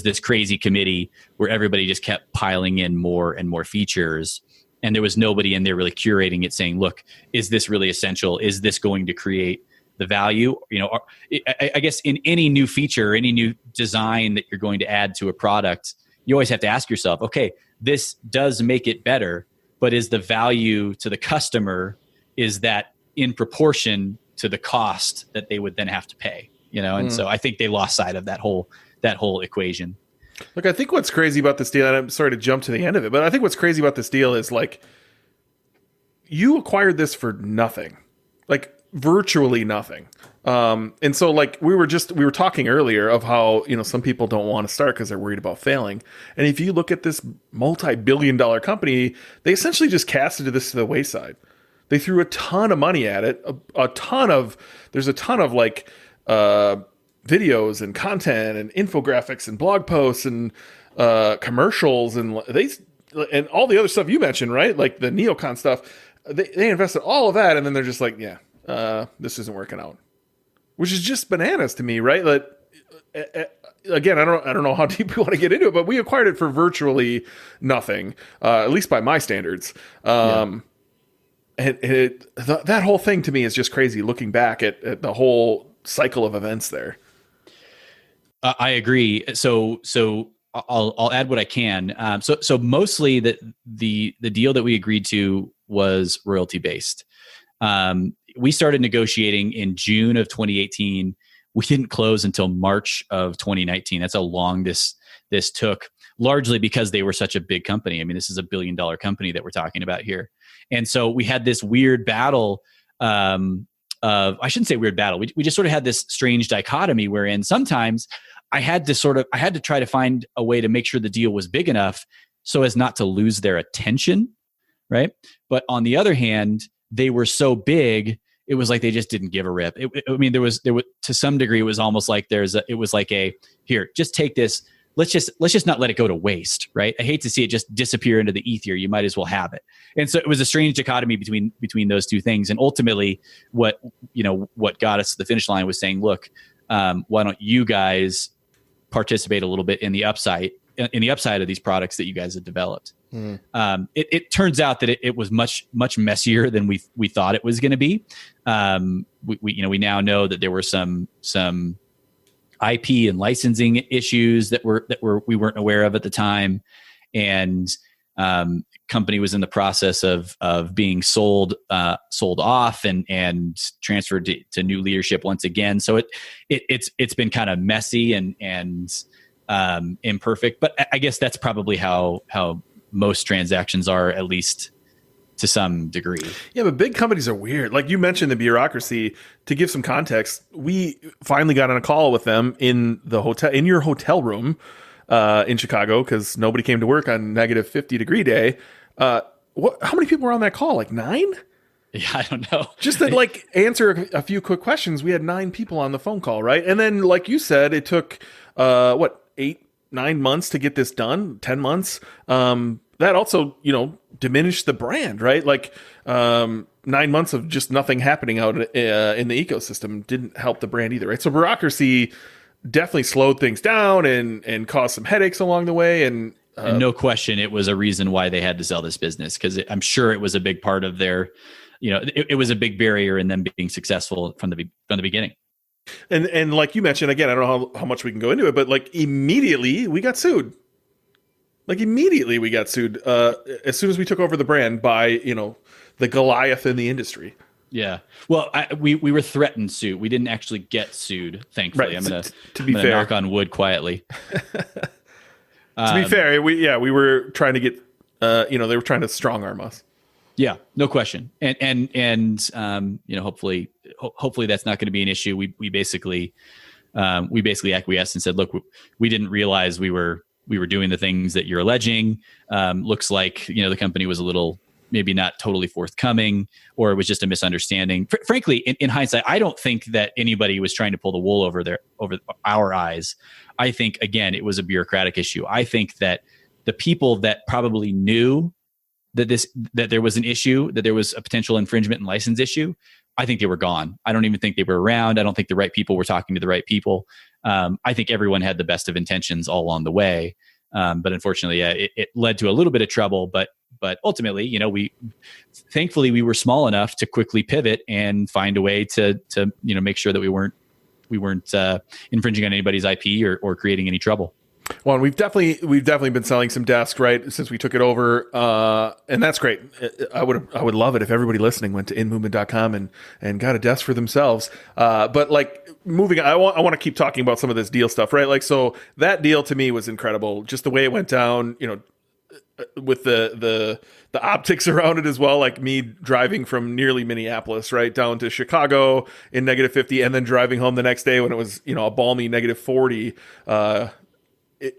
B: this crazy committee where everybody just kept piling in more and more features. And there was nobody in there really curating it, saying, look, is this really essential? Is this going to create the value? You know, I guess in any new feature, any new design that you're going to add to a product, you always have to ask yourself, okay, this does make it better, but is the value to the customer, is that in proportion to the cost that they would then have to pay? You know, and so I think they lost sight of that whole equation.
C: Look, I think what's crazy about this deal, and I'm sorry to jump to the end of it, but I think what's crazy about this deal is like you acquired this for nothing, like virtually nothing. And so like we were talking earlier of how, you know, some people don't want to start because they're worried about failing. And if you look at this multi-billion-dollar company, they essentially just casted this to the wayside. They threw a ton of money at it, there's a ton of like videos and content and infographics and blog posts and commercials and all the other stuff you mentioned, right? Like the Neocon stuff. They invested all of that, and then they're just like, this isn't working out, which is just bananas to me, right? Like, again, I don't know how deep we want to get into it, but we acquired it for virtually nothing, at least by my standards. That whole thing to me is just crazy. Looking back at the whole cycle of events there.
B: I agree. So I'll add what I can. So mostly the deal that we agreed to was royalty based. We started negotiating in June of 2018. We didn't close until March of 2019. That's how long this took, largely because they were such a big company. I mean, this is $1 billion company that we're talking about here. And so we had this weird battle I shouldn't say weird battle. We just sort of had this strange dichotomy wherein sometimes I had to try to find a way to make sure the deal was big enough so as not to lose their attention. Right. But on the other hand, they were so big, it was like they just didn't give a rip. I mean, there was to some degree, it was almost like here, just take this. Let's just not let it go to waste, right? I hate to see it just disappear into the ether. You might as well have it. And so it was a strange dichotomy between those two things. And ultimately, what got us to the finish line was saying, look, why don't you guys participate a little bit in the upside of these products that you guys have developed? It turns out that it was much messier than we thought it was going to be. We now know that there were some IP and licensing issues that we weren't aware of at the time, and company was in the process of being sold off and transferred to new leadership once again. So it's been kind of messy and imperfect, but I guess that's probably how most transactions are, at least to some degree.
C: Yeah, but big companies are weird. Like you mentioned the bureaucracy. To give some context, we finally got on a call with them in your hotel room in Chicago, because nobody came to work on negative 50-degree day. How many people were on that call? Like 9?
B: Yeah, I don't know.
C: Just to like answer a few quick questions, we had 9 people on the phone call, right? And then, like you said, it took 8 9 months to get this done, 10 months. That also, diminished the brand, right? Like 9 months of just nothing happening out in the ecosystem didn't help the brand either, right? So bureaucracy definitely slowed things down and caused some headaches along the way. And
B: no question, it was a reason why they had to sell this business, because I'm sure it was a big part of their, it was a big barrier in them being successful from the beginning.
C: And like you mentioned, again, I don't know how much we can go into it, but like immediately we got sued. As soon as we took over the brand by, the Goliath in the industry.
B: Yeah. Well, we were threatened sued. We didn't actually get sued, thankfully.
C: Right.
B: I'm going
C: to
B: to knock on wood quietly.
C: To be fair, we were trying to get, they were trying to strong arm us.
B: Yeah, no question. And hopefully that's not going to be an issue. We basically acquiesced and said, look, we didn't realize we were doing the things that you're alleging. Looks like, the company was a little, maybe not totally forthcoming, or it was just a misunderstanding. Frankly, in hindsight, I don't think that anybody was trying to pull the wool over our eyes. I think, again, it was a bureaucratic issue. I think that the people that probably knew that there was an issue, that there was a potential infringement and license issue, I think they were gone. I don't even think they were around. I don't think the right people were talking to the right people. I think everyone had the best of intentions all along the way. But unfortunately, it led to a little bit of trouble. But ultimately, thankfully we were small enough to quickly pivot and find a way to make sure that we weren't infringing on anybody's IP or creating any trouble.
C: Well, we've definitely been selling some desks, right, since we took it over, and that's great. I would love it if everybody listening went to inmovement.com and got a desk for themselves. But like moving, I want to keep talking about some of this deal stuff, right? Like, so that deal to me was incredible, just the way it went down, with the optics around it as well, like me driving from nearly Minneapolis right down to Chicago in -50, and then driving home the next day when it was a balmy -40.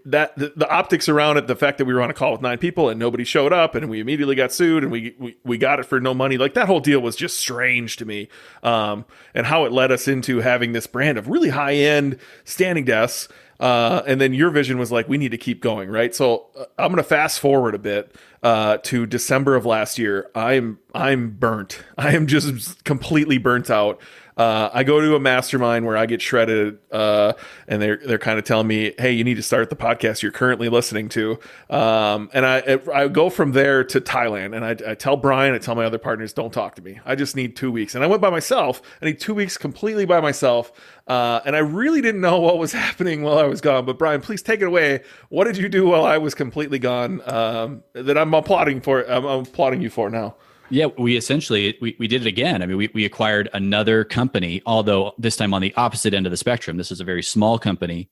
C: The optics around it, the fact that we were on a call with 9 people and nobody showed up, and we immediately got sued, and we got it for no money. Like, that whole deal was just strange to me, and how it led us into having this brand of really high end standing desks. And then your vision was like, we need to keep going, right? So I'm going to fast forward a bit to December of last year. I'm burnt. I am just completely burnt out. I go to a mastermind where I get shredded, and they're kind of telling me, hey, you need to start the podcast you're currently listening to. And I go from there to Thailand, and I tell Brian, I tell my other partners, don't talk to me. I just need 2 weeks. And I went by myself. I need 2 weeks completely by myself. And I really didn't know what was happening while I was gone. But Brian, please take it away. What did you do while I was completely gone, that I'm applauding you for now?
B: Yeah, we essentially we did it again. I mean, we acquired another company, although this time on the opposite end of the spectrum. This was a very small company.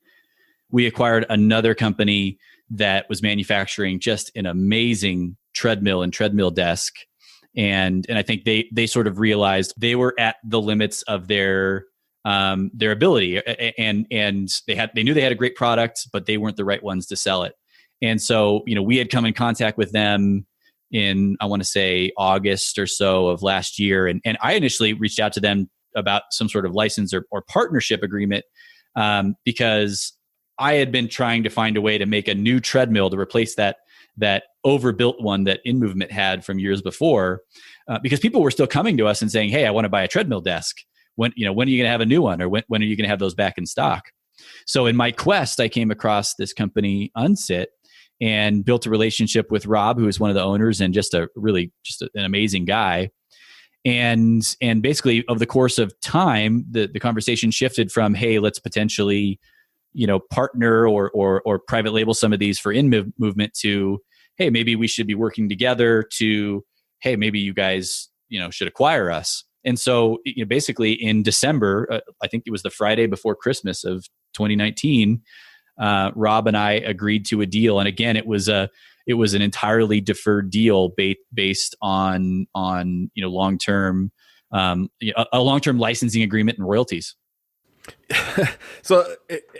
B: We acquired another company that was manufacturing just an amazing treadmill desk, and I think they sort of realized they were at the limits of their ability, and they knew they had a great product, but they weren't the right ones to sell it. And so, we had come in contact with them in, I want to say, August or so of last year. And I initially reached out to them about some sort of license or partnership agreement, because I had been trying to find a way to make a new treadmill to replace that overbuilt one that InMovement had from years before, because people were still coming to us and saying, hey, I want to buy a treadmill desk. When are you going to have a new one? Or when are you going to have those back in stock? So in my quest, I came across this company, Unsit, and built a relationship with Rob, who is one of the owners and just an amazing guy. And basically, over the course of time, the conversation shifted from, hey, let's potentially, partner or private label some of these for InMovement, to, hey, maybe we should be working together, to, hey, maybe you guys, should acquire us. And so, basically in December, I think it was the Friday before Christmas of 2019, Rob and I agreed to a deal. And again, it was an entirely deferred deal based on long-term, a long-term licensing agreement and royalties.
C: So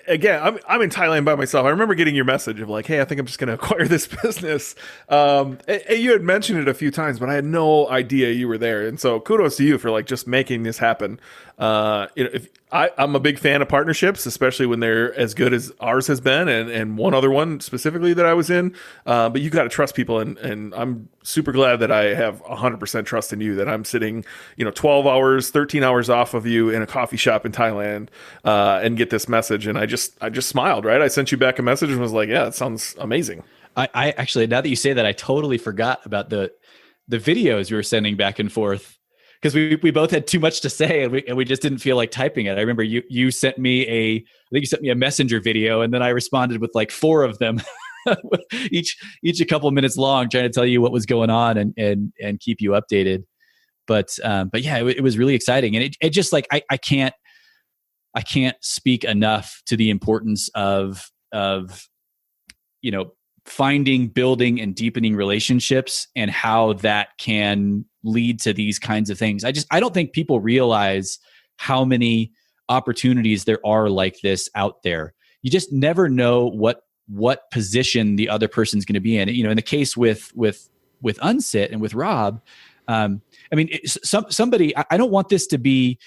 C: again, I'm in Thailand by myself. I remember getting your message of like, hey, I think I'm just going to acquire this business. And you had mentioned it a few times, but I had no idea you were there. And so kudos to you for like just making this happen. If I'm a big fan of partnerships, especially when they're as good as ours has been, and one other one specifically that I was in. But you got to trust people, and I'm super glad that I have 100% trust in you. That I'm sitting, 12 hours, 13 hours off of you in a coffee shop in Thailand, and get this message, and I just smiled. Right, I sent you back a message and was like, "Yeah, it sounds amazing."
B: I actually, now that you say that, I totally forgot about the videos we were sending back and forth, because we both had too much to say, and we just didn't feel like typing it. I remember you sent me I think you sent me a messenger video, and then I responded with like 4 of them, each a couple of minutes long, trying to tell you what was going on and keep you updated. But yeah, it was really exciting, and it just like I can't speak enough to the importance of finding, building, and deepening relationships, and how that can lead to these kinds of things. I don't think people realize how many opportunities there are like this out there. You just never know what position the other person's going to be in. In the case with Unsit and with Rob, somebody, I don't want this to be,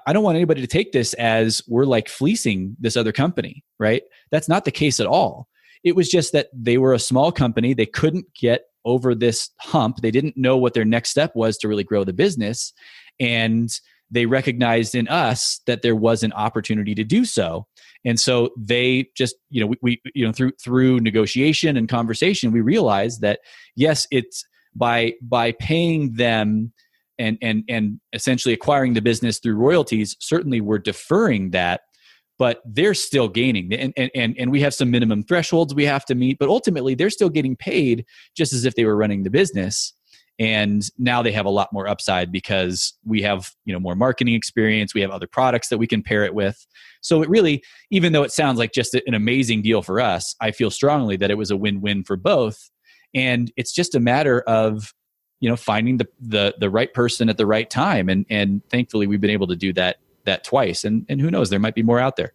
B: I don't want anybody to take this as we're like fleecing this other company, right? That's not the case at all. It was just that they were a small company. They couldn't get over this hump. They didn't know what their next step was to really grow the business. And they recognized in us that there was an opportunity to do so. And so they just, we through negotiation and conversation, we realized that yes, it's by paying them and essentially acquiring the business through royalties, certainly we're deferring that, but they're still gaining, and we have some minimum thresholds we have to meet, but ultimately they're still getting paid just as if they were running the business. And now they have a lot more upside because we have, more marketing experience. We have other products that we can pair it with. So it really, even though it sounds like just an amazing deal for us, I feel strongly that it was a win-win for both. And it's just a matter of, finding the right person at the right time. And thankfully we've been able to do that twice. And who knows, there might be more out there.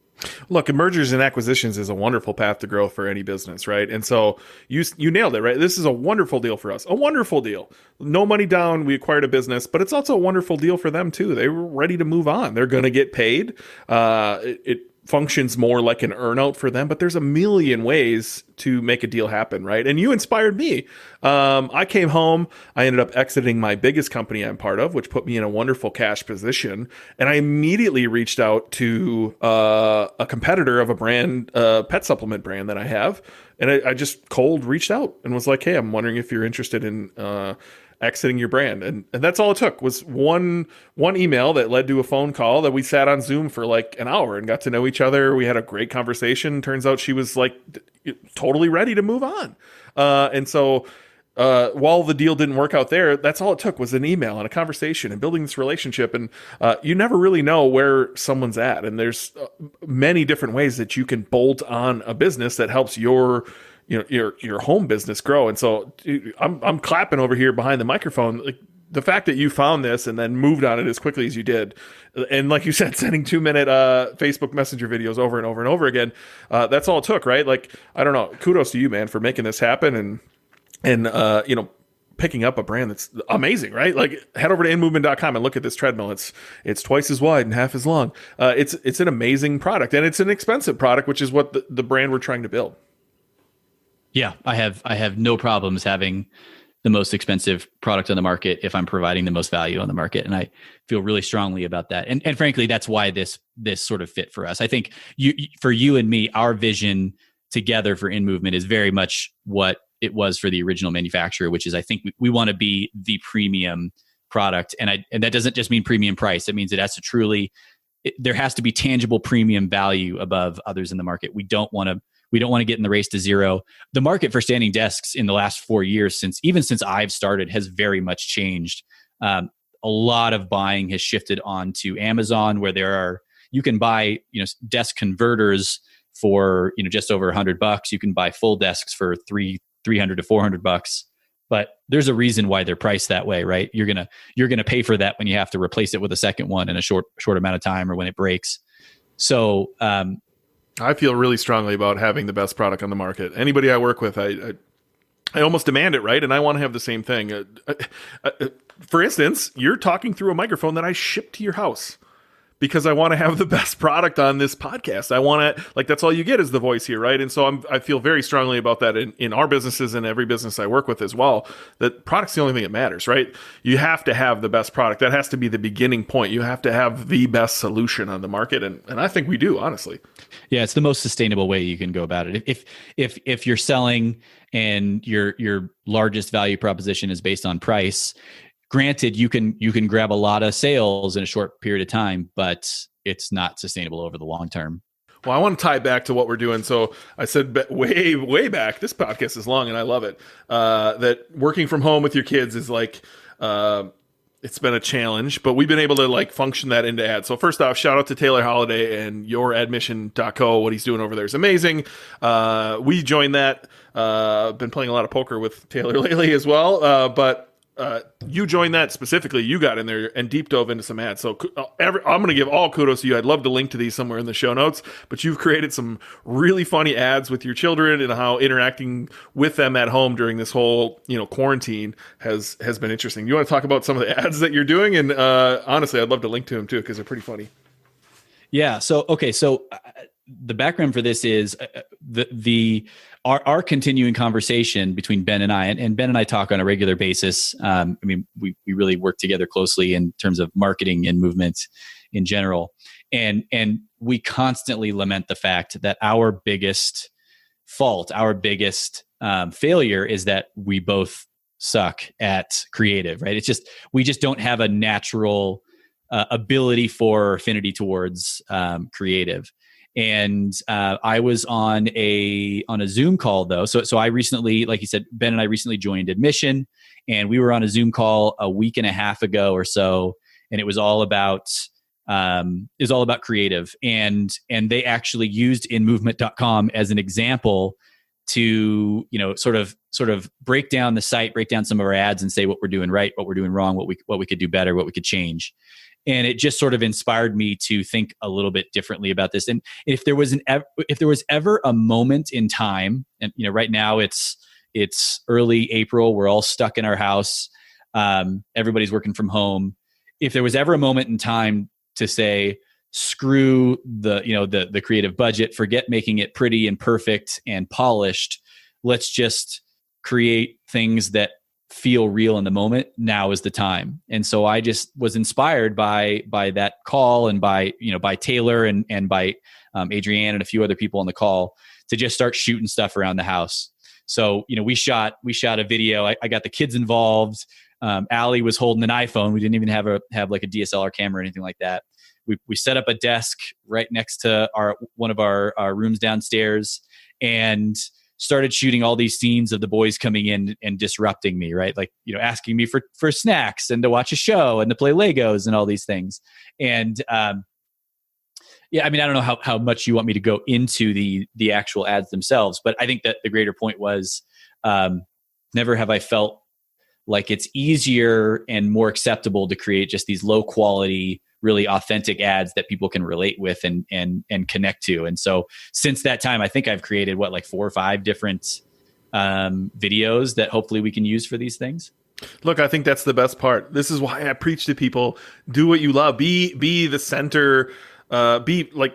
C: Look, mergers and acquisitions is a wonderful path to growth for any business, right? And so you nailed it, right? This is a wonderful deal for us. A wonderful deal. No money down. We acquired a business, but it's also a wonderful deal for them too. They were ready to move on. They're going to get paid. It functions more like an earnout for them, but there's a million ways to make a deal happen, right? And you inspired me. I came home, I ended up exiting my biggest company I'm part of, which put me in a wonderful cash position. And I immediately reached out to a competitor of a brand, pet supplement brand that I have. And I just cold reached out and was like, hey, I'm wondering if you're interested in exiting your brand. And that's all it took was one email that led to a phone call that we sat on Zoom for like an hour and got to know each other. We had a great conversation. Turns out she was like totally ready to move on. And so while the deal didn't work out there, that's all it took was an email and a conversation and building this relationship. And you never really know where someone's at. And there's many different ways that you can bolt on a business that helps your home business grow. And so dude, I'm clapping over here behind the microphone. Like the fact that you found this and then moved on it as quickly as you did. And like you said, sending 2-minute Facebook Messenger videos over and over and over again. That's all it took, right? Like, I don't know. Kudos to you, man, for making this happen and picking up a brand that's amazing, right? Like head over to inmovement.com and look at this treadmill. It's twice as wide and half as long. It's an amazing product, and it's an expensive product, which is what the brand we're trying to build.
B: Yeah, I have no problems having the most expensive product on the market if I'm providing the most value on the market, and I feel really strongly about that. And frankly, that's why this sort of fit for us. I think for you and me, our vision together for In Movement is very much what it was for the original manufacturer, which is I think we want to be the premium product, and that doesn't just mean premium price. It means it has to truly, there has to be tangible premium value above others in the market. We don't want to get in the race to zero. The market for standing desks in the last 4 years, since I've started, has very much changed. A lot of buying has shifted onto Amazon, where you can buy desk converters for just over $100. You can buy full desks for $300 to $400. But there's a reason why they're priced that way, right? You're gonna pay for that when you have to replace it with a second one in a short amount of time, or when it breaks. So
C: I feel really strongly about having the best product on the market. Anybody I work with, I almost demand it, right? And I want to have the same thing. For instance, you're talking through a microphone that I shipped to your house. because I want to have the best product on this podcast. I want to, like, that's all you get is the voice here, right? And so I feel very strongly about that in our businesses and every business I work with as well, that product's the only thing that matters, right? You have to have the best product. That has to be the beginning point. You have to have the best solution on the market. And I think we do, honestly.
B: Yeah, it's the most sustainable way you can go about it. If you're selling and your largest value proposition is based on price, granted, you can grab a lot of sales in a short period of time, but it's not sustainable over the long term.
C: Well, I want to tie back to what we're doing. So I said way back, this podcast is long and I love it, that working from home with your kids is like, it's been a challenge, but we've been able to like function that into ads. So first off, shout out to Taylor Holiday and youradmission.co. What he's doing over there is amazing. We joined that. Been playing a lot of poker with Taylor lately as well. But you joined that specifically. You got in there and deep dove into some ads. So I'm going to give all kudos to you. I'd love to link to these somewhere in the show notes, but you've created some really funny ads with your children and how interacting with them at home during this whole, quarantine has been interesting. You want to talk about some of the ads that you're doing? And honestly, I'd love to link to them too, because they're pretty funny.
B: Yeah. So the background for this is our continuing conversation between Ben and I, and Ben and I talk on a regular basis. We really work together closely in terms of marketing and movement in general. And we constantly lament the fact that our biggest fault, our biggest failure is that we both suck at creative, right? We just don't have a natural ability for affinity towards creative. And I was on a Zoom call though. So I recently, like you said, Ben and I recently joined Admission, and we were on a Zoom call a week and a half ago or so, and it was all about creative. And they actually used InMovement.com as an example to sort of break down the site, break down some of our ads, and say what we're doing right, what we're doing wrong, what we could do better, what we could change. And it just sort of inspired me to think a little bit differently about this. And if there was ever a moment in time, and right now it's early April, we're all stuck in our house, everybody's working from home. If there was ever a moment in time to say, screw the creative budget, forget making it pretty and perfect and polished, let's just create things that feel real in the moment, now is the time. And so I just was inspired by that call, and by Taylor and by Adrienne and a few other people on the call, to just start shooting stuff around the house. So we shot a video. I got the kids involved. Allie was holding an iPhone. We didn't even have like a DSLR camera or anything like that. We set up a desk right next to one of our rooms downstairs, and started shooting all these scenes of the boys coming in and disrupting me, right? Like, asking me for snacks and to watch a show and to play Legos and all these things. And I don't know how much you want me to go into the actual ads themselves, but I think that the greater point was, never have I felt like it's easier and more acceptable to create just these low quality, really authentic ads that people can relate with and connect to. And so since that time, I think I've created 4 or 5 different videos that hopefully we can use for these things.
C: Look, I think that's the best part. This is why I preach to people: do what you love, be the center, be like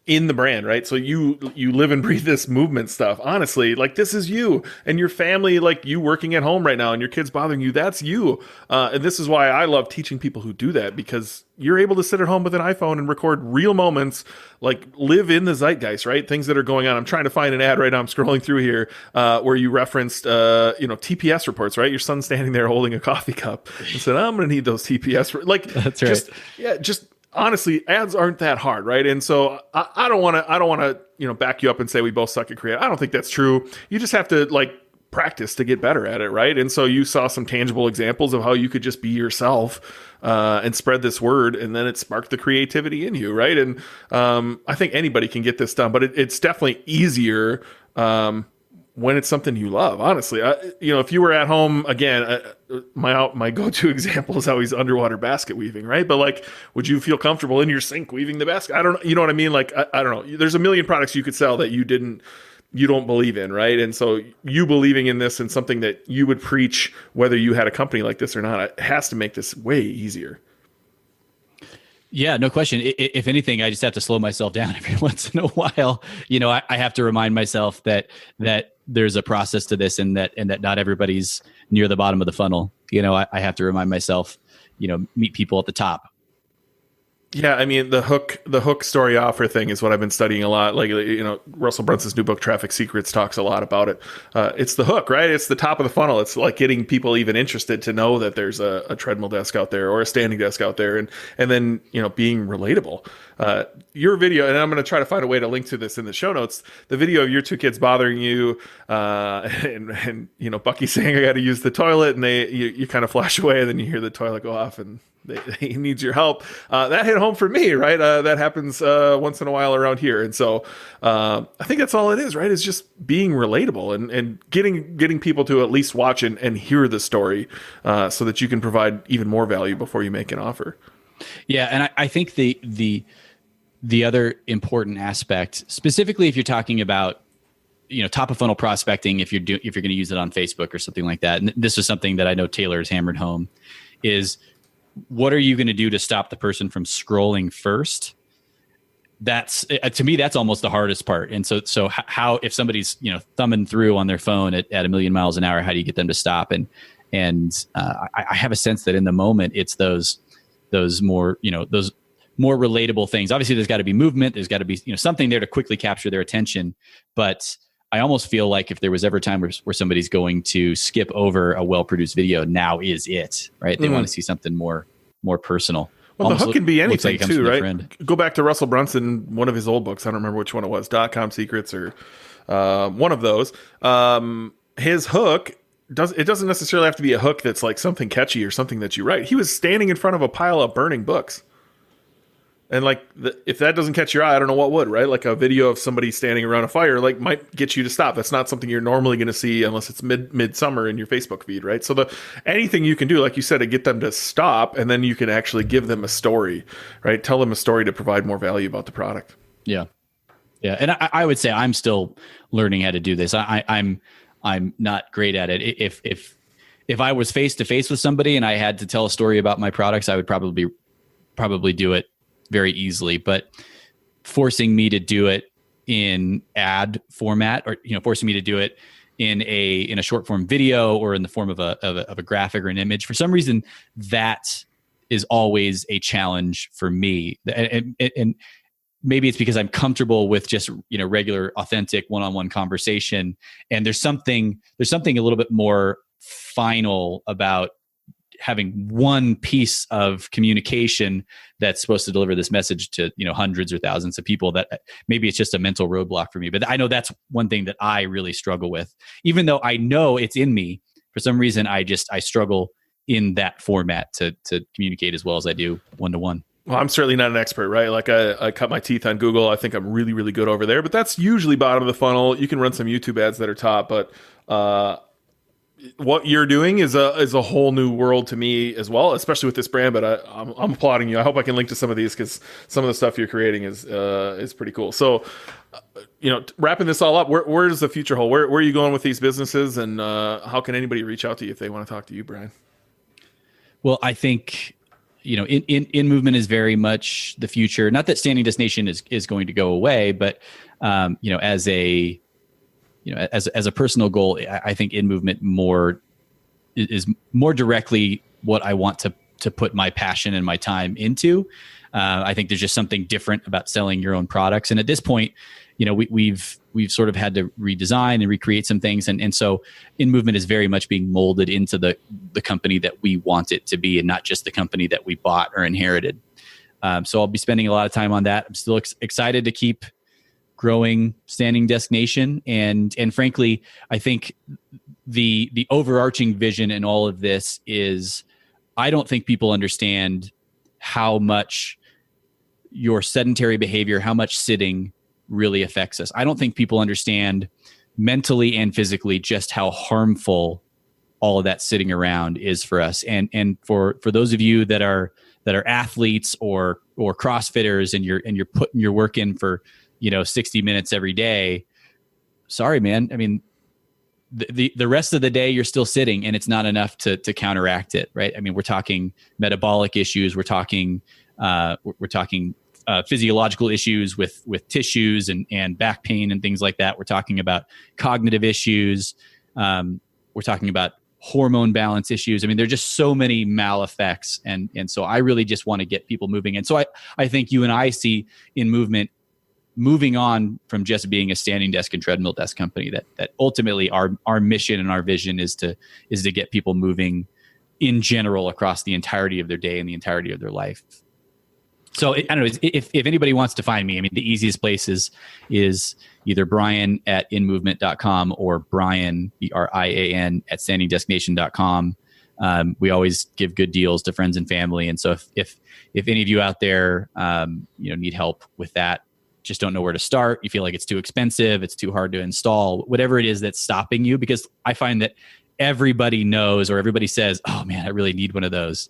C: in the brand, right? So you live and breathe this movement stuff. Honestly, like, this is you and your family, like you working at home right now and your kids bothering you. That's you. And this is why I love teaching people who do that, because you're able to sit at home with an iPhone and record real moments, like live in the zeitgeist, right? Things that are going on. I'm trying to find an ad right now. I'm scrolling through here where you referenced, TPS reports, right? Your son standing there holding a coffee cup and said, I'm going to need those TPS. Like,
B: that's right.
C: Just honestly, ads aren't that hard, right? And so I don't want to, back you up and say we both suck at creative. I don't think that's true. You just have to practice to get better at it, right? And so you saw some tangible examples of how you could just be yourself and spread this word, and then it sparked the creativity in you, right? And I think anybody can get this done, but it's definitely easier when it's something you love. Honestly, if you were at home, again, my go-to example is always underwater basket weaving, right? But would you feel comfortable in your sink weaving the basket? I don't know. You know what I mean? I don't know. There's a million products you could sell that you don't believe in, right? And so you believing in this and something that you would preach, whether you had a company like this or not, it has to make this way easier.
B: Yeah, no question. If anything, I just have to slow myself down every once in a while. I have to remind myself that there's a process to this, and that not everybody's near the bottom of the funnel. I have to remind myself, meet people at the top.
C: Yeah, I mean the hook story offer thing is what I've been studying a lot. Like Russell Brunson's new book Traffic Secrets talks a lot about it. It's the hook, right? It's the top of the funnel. It's like getting people even interested to know that there's a treadmill desk out there or a standing desk out there, and then being relatable. Your video, and I'm going to try to find a way to link to this in the show notes. The video of your two kids bothering you, and Bucky saying I got to use the toilet, and you kind of flash away, and then you hear the toilet go off, and he needs your help. That hit home for me, right? That happens once in a while around here, and so I think that's all it is, right? Is just being relatable and getting people to at least watch and hear the story, so that you can provide even more value before you make an offer.
B: Yeah, and I think the other important aspect, specifically if you're talking about top of funnel prospecting, if you're going to use it on Facebook or something like that, and this is something that I know Taylor has hammered home, is what are you going to do to stop the person from scrolling first? That's to me, that's almost the hardest part. And so how, if somebody's thumbing through on their phone at 1 million miles an hour, how do you get them to stop? And I have a sense that in the moment, it's those more those more relatable things. Obviously, there's got to be movement. There's got to be something there to quickly capture their attention. But I almost feel like if there was ever a time where somebody's going to skip over a well-produced video, now is it, right? They want to see something more personal.
C: Well, the hook can be anything
B: like
C: too, right? Go back to Russell Brunson, one of his old books. I don't remember which one it was, .com Secrets or one of those. His hook doesn't necessarily have to be a hook that's like something catchy or something that you write. He was standing in front of a pile of burning books. And like, if that doesn't catch your eye, I don't know what would, right? Like a video of somebody standing around a fire, like might get you to stop. That's not something you're normally going to see unless it's midsummer in your Facebook feed, right? So anything you can do, like you said, to get them to stop, and then you can actually give them a story, right? Tell them a story to provide more value about the product.
B: Yeah, yeah. And I would say I'm still learning how to do this. I'm not great at it. If I was face to face with somebody and I had to tell a story about my products, I would probably do it very easily, but forcing me to do it in ad format, or forcing me to do it in a short form video or in the form of a graphic or an image, for some reason that is always a challenge for me. And maybe it's because I'm comfortable with just regular authentic one-on-one conversation, and there's something a little bit more final about having one piece of communication that's supposed to deliver this message to hundreds or thousands of people, that maybe it's just a mental roadblock for me. But I know that's one thing that I really struggle with, even though I know it's in me. For some reason, I struggle in that format to communicate as well as I do one-to-one.
C: Well, I'm certainly not an expert, right? Like I cut my teeth on Google. I think I'm really, really good over there, but that's usually bottom of the funnel. You can run some YouTube ads that are top, but what you're doing is a whole new world to me as well, especially with this brand. But I'm applauding you. I hope I can link to some of these, because some of the stuff you're creating is pretty cool. So, wrapping this all up, where does the future hold? Where are you going with these businesses, and how can anybody reach out to you if they want to talk to you, Brian?
B: Well, I think in movement is very much the future. Not that Standing Destination is going to go away, but as a personal goal, I think in movement is more directly what I want to put my passion and my time into. I think there's just something different about selling your own products. And at this point, we've sort of had to redesign and recreate some things. And so in movement is very much being molded into the company that we want it to be, and not just the company that we bought or inherited. So I'll be spending a lot of time on that. I'm still excited to keep growing Standing Destination. And frankly, I think the overarching vision in all of this is, I don't think people understand how much your sedentary behavior, how much sitting really affects us. I don't think people understand mentally and physically just how harmful all of that sitting around is for us. And for those of you that are athletes or CrossFitters, and you're putting your work in for 60 minutes every day, sorry, man. I mean, the rest of the day you're still sitting, and it's not enough to counteract it, right? I mean, we're talking metabolic issues. We're talking We're talking physiological issues with tissues and back pain and things like that. We're talking about cognitive issues. We're talking about hormone balance issues. I mean, there are just so many mal effects. And so I really just want to get people moving. And so I think you and I see in movement moving on from just being a standing desk and treadmill desk company, that ultimately our mission and our vision is to get people moving in general across the entirety of their day and the entirety of their life. So I don't know if anybody wants to find me, I mean, the easiest place is either Brian@inmovement.com or Brian, BRIAN, @standingdesknation.com. We always give good deals to friends and family. And so if any of you out there, need help with that, just don't know where to start, you feel like it's too expensive, it's too hard to install, whatever it is that's stopping you, because I find that everybody knows, or everybody says, oh man, I really need one of those.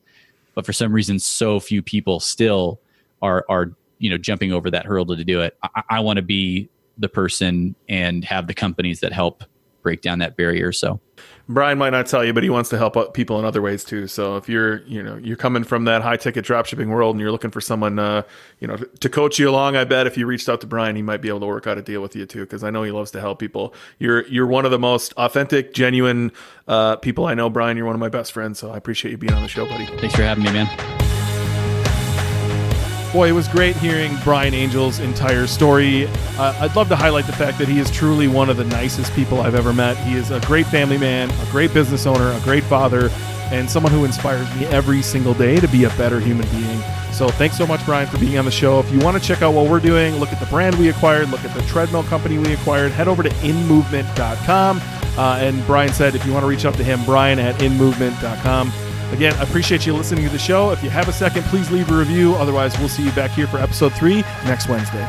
B: But for some reason, so few people still are jumping over that hurdle to do it. I want to be the person and have the companies that help break down that barrier. So
C: Brian might not tell you, but he wants to help people in other ways too. So if you're coming from that high ticket dropshipping world and you're looking for someone, to coach you along, I bet if you reached out to Brian, he might be able to work out a deal with you too. Because I know he loves to help people. You're one of the most authentic, genuine people I know, Brian. You're one of my best friends. So I appreciate you being on the show, buddy.
B: Thanks for having me, man.
A: Boy, it was great hearing Brian Angel's entire story. I'd love to highlight the fact that he is truly one of the nicest people I've ever met. He is a great family man, a great business owner, a great father, and someone who inspires me every single day to be a better human being. So thanks so much, Brian, for being on the show. If you want to check out what we're doing, look at the brand we acquired, look at the treadmill company we acquired, head over to inmovement.com. And Brian said if you want to reach out to him, Brian@inmovement.com. Again, I appreciate you listening to the show. If you have a second, please leave a review. Otherwise, we'll see you back here for episode 3 next Wednesday.